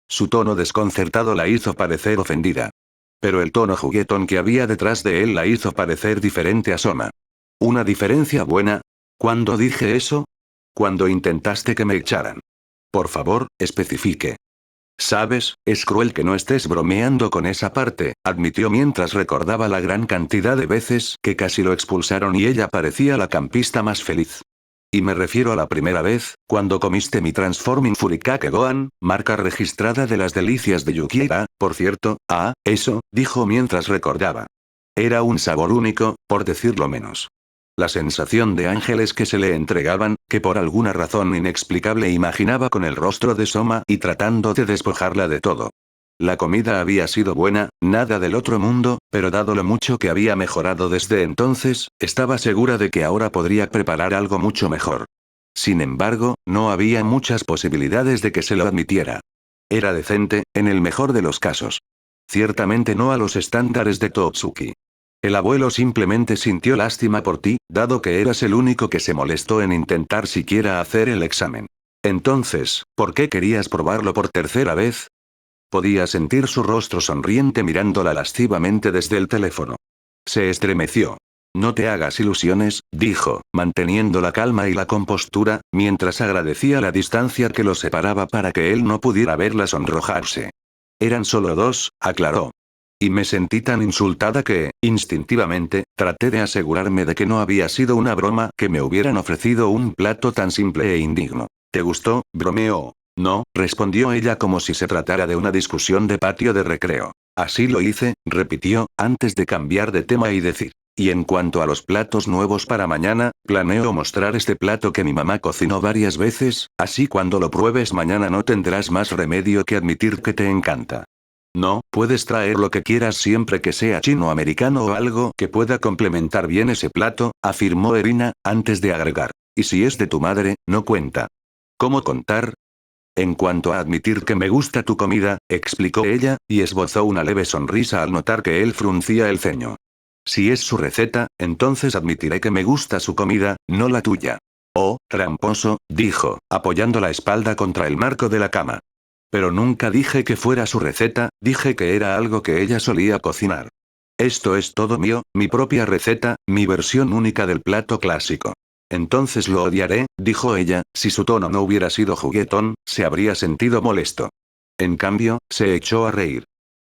Su tono desconcertado la hizo parecer ofendida. Pero el tono juguetón que había detrás de él la hizo parecer diferente a Soma. ¿Una diferencia buena? ¿Cuándo dije eso? Cuando intentaste que me echaran. Por favor, especifique. Sabes, es cruel que no estés bromeando con esa parte, admitió mientras recordaba la gran cantidad de veces que casi lo expulsaron y ella parecía la campista más feliz. Y me refiero a la primera vez, cuando comiste mi Transforming Furikake Gohan, marca registrada de las delicias de Yukiera, por cierto, eso, dijo mientras recordaba. Era un sabor único, por decirlo menos. La sensación de ángeles que se le entregaban, que por alguna razón inexplicable imaginaba con el rostro de Soma y tratando de despojarla de todo. La comida había sido buena, nada del otro mundo, pero dado lo mucho que había mejorado desde entonces, estaba segura de que ahora podría preparar algo mucho mejor. Sin embargo, no había muchas posibilidades de que se lo admitiera. Era decente, en el mejor de los casos. Ciertamente no a los estándares de Totsuki. El abuelo simplemente sintió lástima por ti, dado que eras el único que se molestó en intentar siquiera hacer el examen. Entonces, ¿por qué querías probarlo por tercera vez? Podía sentir su rostro sonriente mirándola lascivamente desde el teléfono. Se estremeció. No te hagas ilusiones, dijo, manteniendo la calma y la compostura, mientras agradecía la distancia que los separaba para que él no pudiera verla sonrojarse. Eran solo dos, aclaró. Y me sentí tan insultada que, instintivamente, traté de asegurarme de que no había sido una broma que me hubieran ofrecido un plato tan simple e indigno. ¿Te gustó? Bromeó. No, respondió ella como si se tratara de una discusión de patio de recreo. Así lo hice, repitió, antes de cambiar de tema y decir. Y en cuanto a los platos nuevos para mañana, planeo mostrar este plato que mi mamá cocinó varias veces, así cuando lo pruebes mañana no tendrás más remedio que admitir que te encanta. No, puedes traer lo que quieras siempre que sea chino americano o algo que pueda complementar bien ese plato, afirmó Erina, antes de agregar. Y si es de tu madre, no cuenta. ¿Cómo contar? En cuanto a admitir que me gusta tu comida, explicó ella, y esbozó una leve sonrisa al notar que él fruncía el ceño. Si es su receta, entonces admitiré que me gusta su comida, no la tuya. Oh, tramposo, dijo, apoyando la espalda contra el marco de la cama. Pero nunca dije que fuera su receta, dije que era algo que ella solía cocinar. Esto es todo mío, mi propia receta, mi versión única del plato clásico. Entonces lo odiaré, dijo ella, si su tono no hubiera sido juguetón, se habría sentido molesto. En cambio, se echó a reír.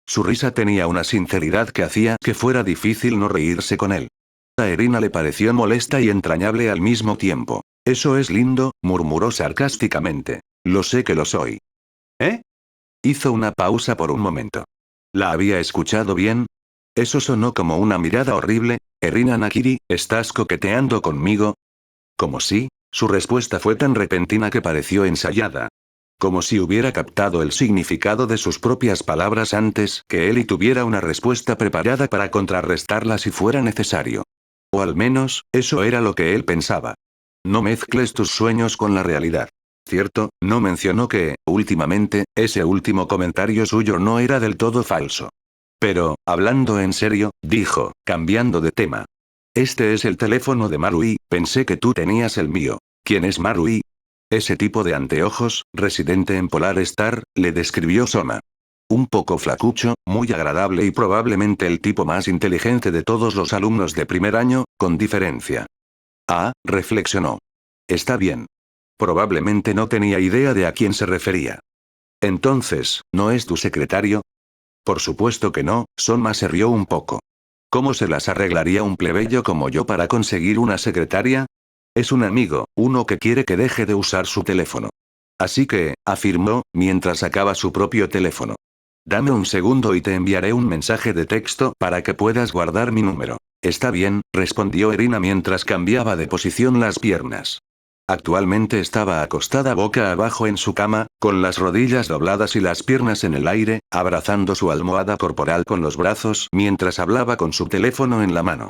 Su risa tenía una sinceridad que hacía que fuera difícil no reírse con él. A Erina le pareció molesta y entrañable al mismo tiempo. Eso es lindo, murmuró sarcásticamente. Lo sé que lo soy. ¿Eh? Hizo una pausa por un momento. ¿La había escuchado bien? Eso sonó como una mirada horrible. Erina Nakiri, ¿estás coqueteando conmigo? Como si, su respuesta fue tan repentina que pareció ensayada. Como si hubiera captado el significado de sus propias palabras antes que él y tuviera una respuesta preparada para contrarrestarla si fuera necesario. O al menos, eso era lo que él pensaba. No mezcles tus sueños con la realidad. Cierto, no mencionó que, últimamente, ese último comentario suyo no era del todo falso. Pero, hablando en serio, dijo, cambiando de tema. Este es el teléfono de Marui, pensé que tú tenías el mío. ¿Quién es Marui? Ese tipo de anteojos, residente en Polar Star, le describió Soma. Un poco flacucho, muy agradable y probablemente el tipo más inteligente de todos los alumnos de primer año, con diferencia. Ah, reflexionó. Está bien. Probablemente no tenía idea de a quién se refería. Entonces, ¿no es tu secretario? Por supuesto que no, Soma se rió un poco. ¿Cómo se las arreglaría un plebeyo como yo para conseguir una secretaria? Es un amigo, uno que quiere que deje de usar su teléfono. Así que, afirmó, mientras sacaba su propio teléfono. Dame un segundo y te enviaré un mensaje de texto para que puedas guardar mi número. Está bien, respondió Irina mientras cambiaba de posición las piernas. Actualmente estaba acostada boca abajo en su cama, con las rodillas dobladas y las piernas en el aire, abrazando su almohada corporal con los brazos mientras hablaba con su teléfono en la mano.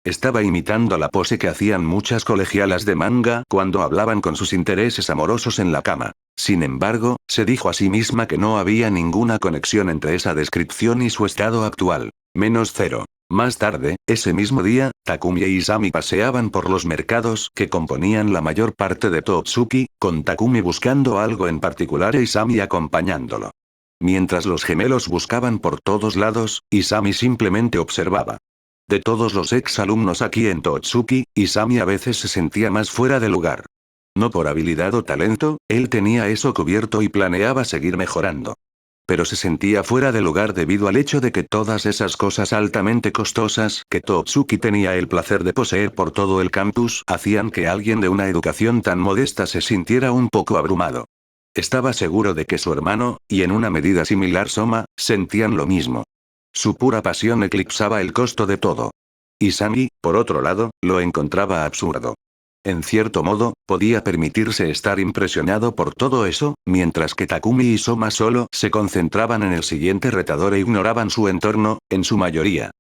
Estaba imitando la pose que hacían muchas colegialas de manga cuando hablaban con sus intereses amorosos en la cama. Sin embargo, se dijo a sí misma que no había ninguna conexión entre esa descripción y su estado actual. -0. Más tarde, ese mismo día, Takumi e Isami paseaban por los mercados que componían la mayor parte de Totsuki, con Takumi buscando algo en particular e Isami acompañándolo. Mientras los gemelos buscaban por todos lados, Isami simplemente observaba. De todos los ex-alumnos aquí en Totsuki, Isami a veces se sentía más fuera de lugar. No por habilidad o talento, él tenía eso cubierto y planeaba seguir mejorando. Pero se sentía fuera de lugar debido al hecho de que todas esas cosas altamente costosas que Totsuki tenía el placer de poseer por todo el campus hacían que alguien de una educación tan modesta se sintiera un poco abrumado. Estaba seguro de que su hermano, y en una medida similar Soma, sentían lo mismo. Su pura pasión eclipsaba el costo de todo. Isami, por otro lado, lo encontraba absurdo. En cierto modo, podía permitirse estar impresionado por todo eso, mientras que Takumi y Soma solo se concentraban en el siguiente retador e ignoraban su entorno, en su mayoría.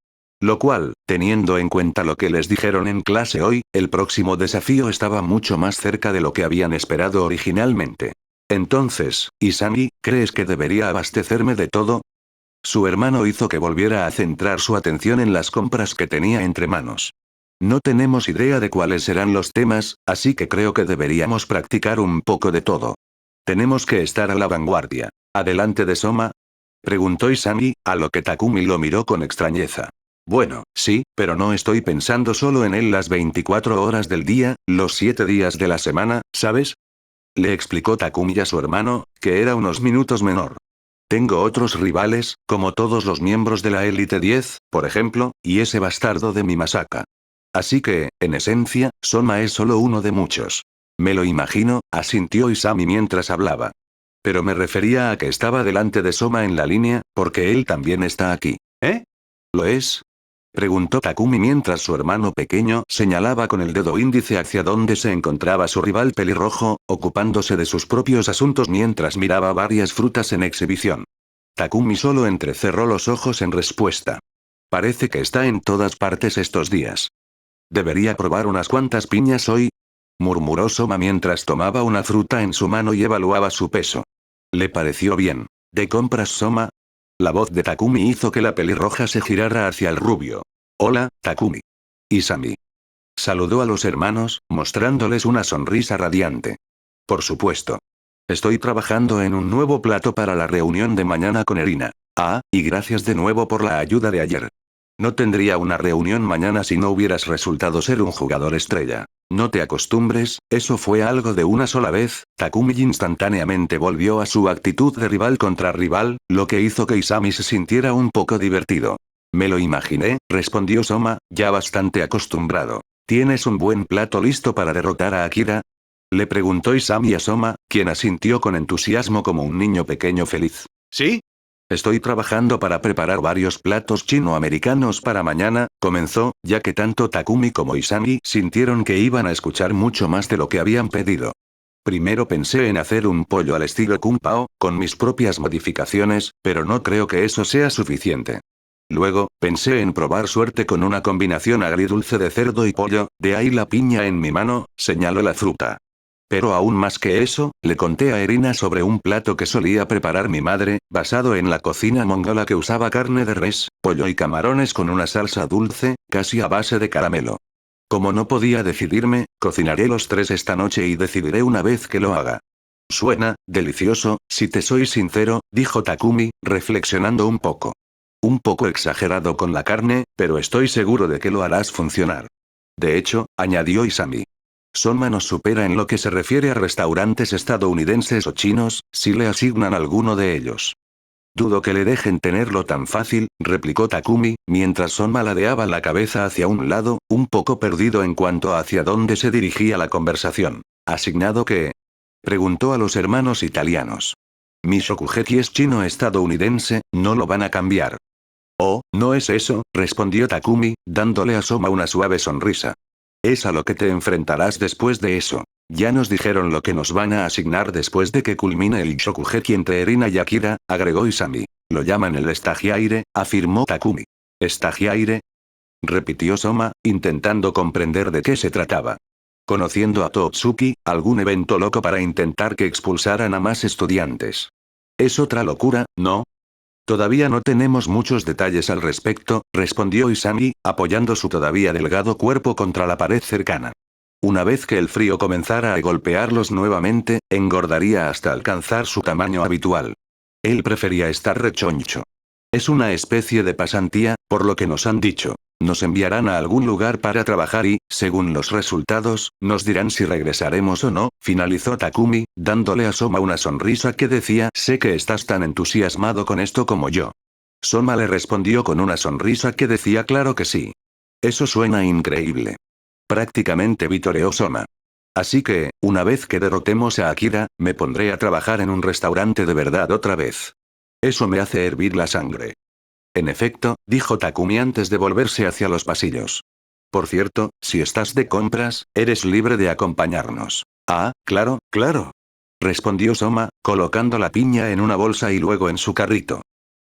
Lo cual, teniendo en cuenta lo que les dijeron en clase hoy, el próximo desafío estaba mucho más cerca de lo que habían esperado originalmente. Entonces, Isami, ¿crees que debería abastecerme de todo? Su hermano hizo que volviera a centrar su atención en las compras que tenía entre manos. No tenemos idea de cuáles serán los temas, así que creo que deberíamos practicar un poco de todo. Tenemos que estar a la vanguardia. ¿Adelante de Soma? Preguntó Isami, a lo que Takumi lo miró con extrañeza. Bueno, sí, pero no estoy pensando solo en él las 24 horas del día, los 7 días de la semana, ¿sabes? Le explicó Takumi a su hermano, que era unos minutos menor. Tengo otros rivales, como todos los miembros de la Élite 10, por ejemplo, y ese bastardo de mi Masaka. Así que, en esencia, Soma es solo uno de muchos. Me lo imagino, asintió Isami mientras hablaba. Pero me refería a que estaba delante de Soma en la línea, porque él también está aquí. ¿Eh? ¿Lo es? Preguntó Takumi mientras su hermano pequeño señalaba con el dedo índice hacia donde se encontraba su rival pelirrojo, ocupándose de sus propios asuntos mientras miraba varias frutas en exhibición. Takumi solo entrecerró los ojos en respuesta. Parece que está en todas partes estos días. ¿Debería probar unas cuantas piñas hoy? Murmuró Soma mientras tomaba una fruta en su mano y evaluaba su peso. Le pareció bien. ¿De compras, Soma? La voz de Takumi hizo que la pelirroja se girara hacia el rubio. Hola, Takumi. Isami. Saludó a los hermanos, mostrándoles una sonrisa radiante. Por supuesto. Estoy trabajando en un nuevo plato para la reunión de mañana con Erina. Ah, y gracias de nuevo por la ayuda de ayer. No tendría una reunión mañana si no hubieras resultado ser un jugador estrella. No te acostumbres, eso fue algo de una sola vez. Takumi instantáneamente volvió a su actitud de rival contra rival, lo que hizo que Isami se sintiera un poco divertido. Me lo imaginé, respondió Soma, ya bastante acostumbrado. ¿Tienes un buen plato listo para derrotar a Akira? Le preguntó Isami a Soma, quien asintió con entusiasmo como un niño pequeño feliz. ¿Sí? Estoy trabajando para preparar varios platos chino-americanos para mañana, comenzó, ya que tanto Takumi como Isami sintieron que iban a escuchar mucho más de lo que habían pedido. Primero pensé en hacer un pollo al estilo Kung Pao, con mis propias modificaciones, pero no creo que eso sea suficiente. Luego, pensé en probar suerte con una combinación agridulce de cerdo y pollo, de ahí la piña en mi mano, señaló la fruta. Pero aún más que eso, le conté a Erina sobre un plato que solía preparar mi madre, basado en la cocina mongola que usaba carne de res, pollo y camarones con una salsa dulce, casi a base de caramelo. Como no podía decidirme, cocinaré los tres esta noche y decidiré una vez que lo haga. Suena delicioso, si te soy sincero, dijo Takumi, reflexionando un poco. Un poco exagerado con la carne, pero estoy seguro de que lo harás funcionar. De hecho, añadió Isami. Soma nos supera en lo que se refiere a restaurantes estadounidenses o chinos, si le asignan alguno de ellos. Dudo que le dejen tenerlo tan fácil, replicó Takumi, mientras Soma ladeaba la cabeza hacia un lado, un poco perdido en cuanto a hacia dónde se dirigía la conversación. ¿Asignado qué? Preguntó a los hermanos italianos. Mi Shokugeki es chino-estadounidense, no lo van a cambiar. Oh, no es eso, respondió Takumi, dándole a Soma una suave sonrisa. Es a lo que te enfrentarás después de eso. Ya nos dijeron lo que nos van a asignar después de que culmine el Shokugeki entre Erina y Akira, agregó Isami. Lo llaman el estagiaire, afirmó Takumi. ¿Estagiaire? Repitió Soma, intentando comprender de qué se trataba. Conociendo a Totsuki, algún evento loco para intentar que expulsaran a más estudiantes. Es otra locura, ¿no? Todavía no tenemos muchos detalles al respecto, respondió Isami, apoyando su todavía delgado cuerpo contra la pared cercana. Una vez que el frío comenzara a golpearlos nuevamente, engordaría hasta alcanzar su tamaño habitual. Él prefería estar rechoncho. Es una especie de pasantía, por lo que nos han dicho. Nos enviarán a algún lugar para trabajar y, según los resultados, nos dirán si regresaremos o no, finalizó Takumi, dándole a Soma una sonrisa que decía: sé que estás tan entusiasmado con esto como yo. Soma le respondió con una sonrisa que decía: claro que sí. Eso suena increíble. Prácticamente vitoreó Soma. Así que, una vez que derrotemos a Akira, me pondré a trabajar en un restaurante de verdad otra vez. Eso me hace hervir la sangre. En efecto, dijo Takumi antes de volverse hacia los pasillos. Por cierto, si estás de compras, eres libre de acompañarnos. Ah, claro, claro. Respondió Soma, colocando la piña en una bolsa y luego en su carrito.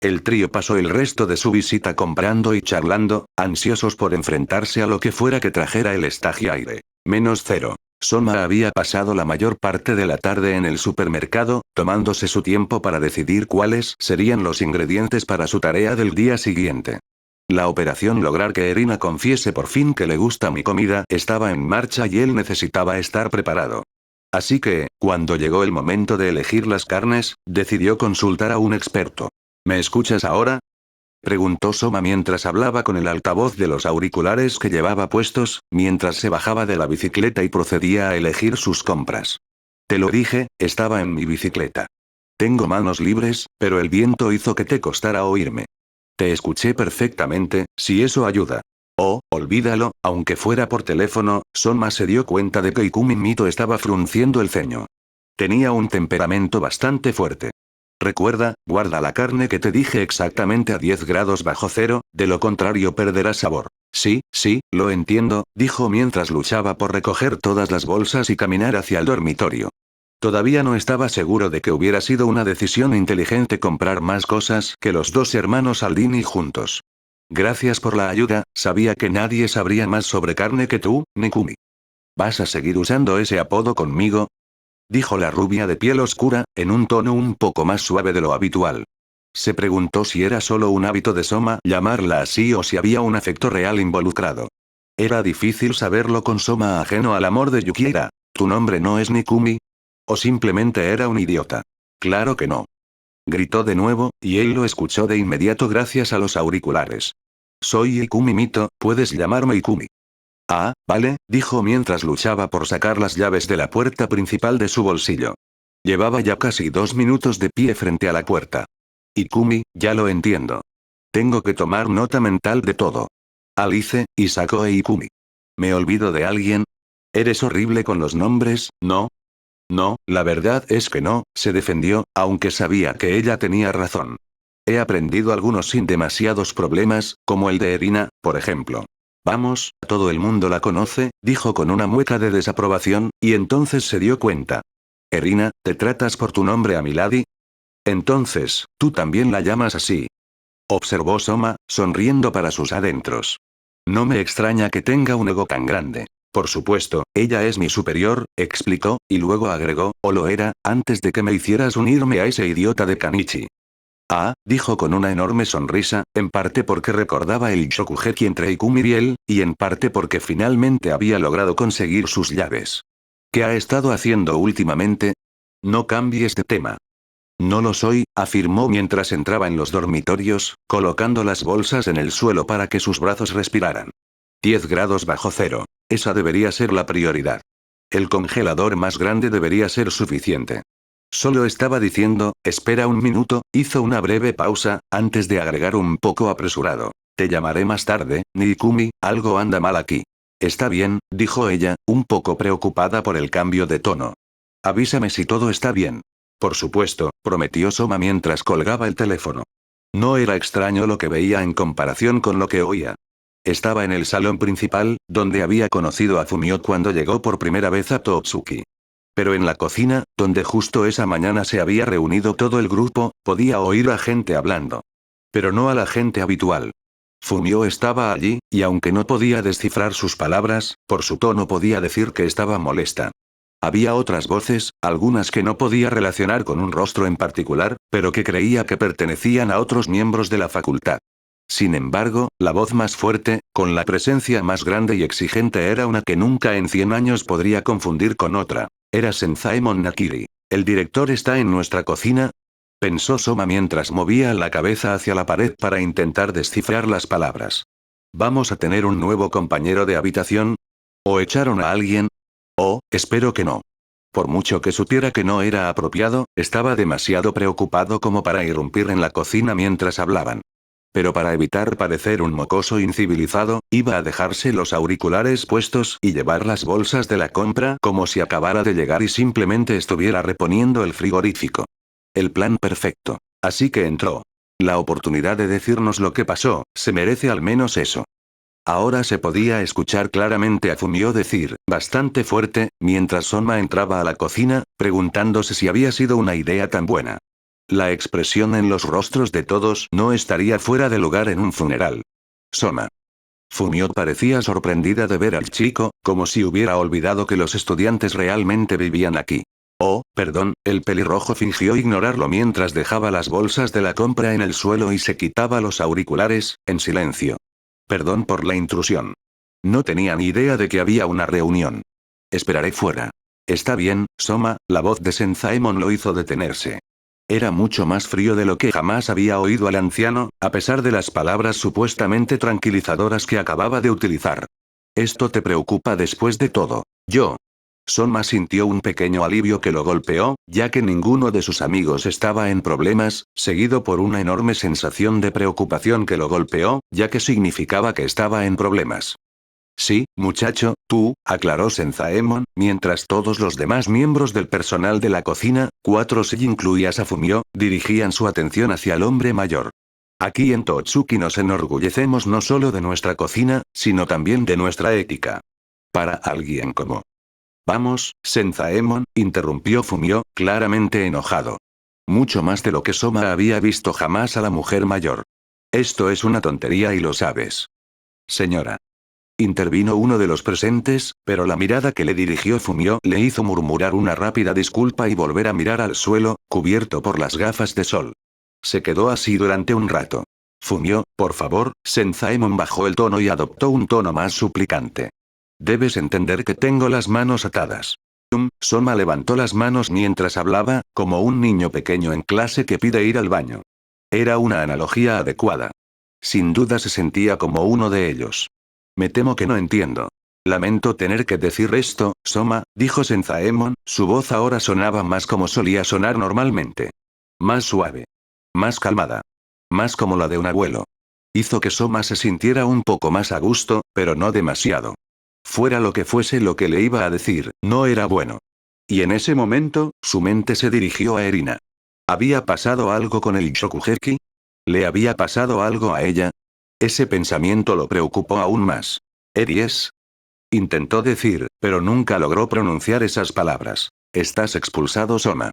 El trío pasó el resto de su visita comprando y charlando, ansiosos por enfrentarse a lo que fuera que trajera el estagiaire. -0. Soma había pasado la mayor parte de la tarde en el supermercado, tomándose su tiempo para decidir cuáles serían los ingredientes para su tarea del día siguiente. La operación lograr que Erina confiese por fin que le gusta mi comida estaba en marcha y él necesitaba estar preparado. Así que, cuando llegó el momento de elegir las carnes, decidió consultar a un experto. ¿Me escuchas ahora? Preguntó Soma mientras hablaba con el altavoz de los auriculares que llevaba puestos, mientras se bajaba de la bicicleta y procedía a elegir sus compras. Te lo dije, estaba en mi bicicleta. Tengo manos libres, pero el viento hizo que te costara oírme. Te escuché perfectamente, si eso ayuda. Oh, olvídalo, aunque fuera por teléfono, Soma se dio cuenta de que Ikumi Mito estaba frunciendo el ceño. Tenía un temperamento bastante fuerte. Recuerda, guarda la carne que te dije exactamente a 10 grados bajo cero, de lo contrario perderá sabor. Sí, sí, lo entiendo, dijo mientras luchaba por recoger todas las bolsas y caminar hacia el dormitorio. Todavía no estaba seguro de que hubiera sido una decisión inteligente comprar más cosas que los dos hermanos Aldini juntos. Gracias por la ayuda, sabía que nadie sabría más sobre carne que tú, Nekumi. ¿Vas a seguir usando ese apodo conmigo? Dijo la rubia de piel oscura, en un tono un poco más suave de lo habitual. Se preguntó si era solo un hábito de Soma llamarla así o si había un afecto real involucrado. Era difícil saberlo con Soma ajeno al amor de Yukiera. ¿Tu nombre no es Nikumi? ¿O simplemente era un idiota? Claro que no. Gritó de nuevo, y él lo escuchó de inmediato gracias a los auriculares. Soy Ikumi Mito, puedes llamarme Ikumi. Ah, vale, dijo mientras luchaba por sacar las llaves de la puerta principal de su bolsillo. Llevaba ya casi 2 minutos de pie frente a la puerta. Ikumi, ya lo entiendo. Tengo que tomar nota mental de todo. Alice, Isako e Ikumi. ¿Me olvido de alguien? Eres horrible con los nombres, ¿no? No, la verdad es que no, se defendió, aunque sabía que ella tenía razón. He aprendido algunos sin demasiados problemas, como el de Erina, por ejemplo. Vamos, todo el mundo la conoce, dijo con una mueca de desaprobación, y entonces se dio cuenta. Erina, ¿te tratas por tu nombre a Milady? Entonces, tú también la llamas así. Observó Soma, sonriendo para sus adentros. No me extraña que tenga un ego tan grande. Por supuesto, ella es mi superior, explicó, y luego agregó, o lo era, antes de que me hicieras unirme a ese idiota de Kanichi. Ah, dijo con una enorme sonrisa, en parte porque recordaba el Shokugeki entre Ikumi y él, y en parte porque finalmente había logrado conseguir sus llaves. ¿Qué ha estado haciendo últimamente? No cambies de tema. No lo soy, afirmó mientras entraba en los dormitorios, colocando las bolsas en el suelo para que sus brazos respiraran. 10 grados bajo cero. Esa debería ser la prioridad. El congelador más grande debería ser suficiente. Solo estaba diciendo, espera un minuto, hizo una breve pausa, antes de agregar un poco apresurado. Te llamaré más tarde, Nikumi, algo anda mal aquí. Está bien, dijo ella, un poco preocupada por el cambio de tono. Avísame si todo está bien. Por supuesto, prometió Soma mientras colgaba el teléfono. No era extraño lo que veía en comparación con lo que oía. Estaba en el salón principal, donde había conocido a Fumio cuando llegó por primera vez a Totsuki. Pero en la cocina, donde justo esa mañana se había reunido todo el grupo, podía oír a gente hablando. Pero no a la gente habitual. Fumio estaba allí, y aunque no podía descifrar sus palabras, por su tono podía decir que estaba molesta. Había otras voces, algunas que no podía relacionar con un rostro en particular, pero que creía que pertenecían a otros miembros de la facultad. Sin embargo, la voz más fuerte, con la presencia más grande y exigente era una que nunca en 100 años podría confundir con otra. Era Senzaemon Nakiri. ¿El director está en nuestra cocina? Pensó Soma mientras movía la cabeza hacia la pared para intentar descifrar las palabras. ¿Vamos a tener un nuevo compañero de habitación? ¿O echaron a alguien? Oh, espero que no. Por mucho que supiera que no era apropiado, estaba demasiado preocupado como para irrumpir en la cocina mientras hablaban. Pero para evitar parecer un mocoso incivilizado, iba a dejarse los auriculares puestos y llevar las bolsas de la compra como si acabara de llegar y simplemente estuviera reponiendo el frigorífico. El plan perfecto. Así que entró. La oportunidad de decirnos lo que pasó, se merece al menos eso. Ahora se podía escuchar claramente a Fumio decir, bastante fuerte, mientras Soma entraba a la cocina, preguntándose si había sido una idea tan buena. La expresión en los rostros de todos no estaría fuera de lugar en un funeral. Soma. Fumio parecía sorprendida de ver al chico, como si hubiera olvidado que los estudiantes realmente vivían aquí. Oh, perdón, el pelirrojo fingió ignorarlo mientras dejaba las bolsas de la compra en el suelo y se quitaba los auriculares, en silencio. Perdón por la intrusión. No tenía ni idea de que había una reunión. Esperaré fuera. Está bien, Soma, la voz de Senzaemon lo hizo detenerse. Era mucho más frío de lo que jamás había oído al anciano, a pesar de las palabras supuestamente tranquilizadoras que acababa de utilizar. Esto te preocupa después de todo. Yo. Soma sintió un pequeño alivio que lo golpeó, ya que ninguno de sus amigos estaba en problemas, seguido por una enorme sensación de preocupación que lo golpeó, ya que significaba que estaba en problemas. Sí, muchacho, tú, aclaró Senzaemon, mientras todos los demás miembros del personal de la cocina, 4 si incluías a Fumio, dirigían su atención hacia el hombre mayor. Aquí en Totsuki nos enorgullecemos no solo de nuestra cocina, sino también de nuestra ética. Para alguien como... Vamos, Senzaemon, interrumpió Fumio, claramente enojado. Mucho más de lo que Soma había visto jamás a la mujer mayor. Esto es una tontería y lo sabes. Señora. Intervino uno de los presentes, pero la mirada que le dirigió Fumio le hizo murmurar una rápida disculpa y volver a mirar al suelo, cubierto por las gafas de sol. Se quedó así durante un rato. Fumio, por favor, Senzaemon bajó el tono y adoptó un tono más suplicante. Debes entender que tengo las manos atadas. Soma levantó las manos mientras hablaba, como un niño pequeño en clase que pide ir al baño. Era una analogía adecuada. Sin duda se sentía como uno de ellos. Me temo que no entiendo. Lamento tener que decir esto, Soma, dijo Senzaemon, su voz ahora sonaba más como solía sonar normalmente. Más suave. Más calmada. Más como la de un abuelo. Hizo que Soma se sintiera un poco más a gusto, pero no demasiado. Fuera lo que fuese lo que le iba a decir, no era bueno. Y en ese momento, su mente se dirigió a Erina. ¿Había pasado algo con el Shokugeki? ¿Le había pasado algo a ella? Ese pensamiento lo preocupó aún más. ¿Eries? Intentó decir, pero nunca logró pronunciar esas palabras. Estás expulsado, Soma.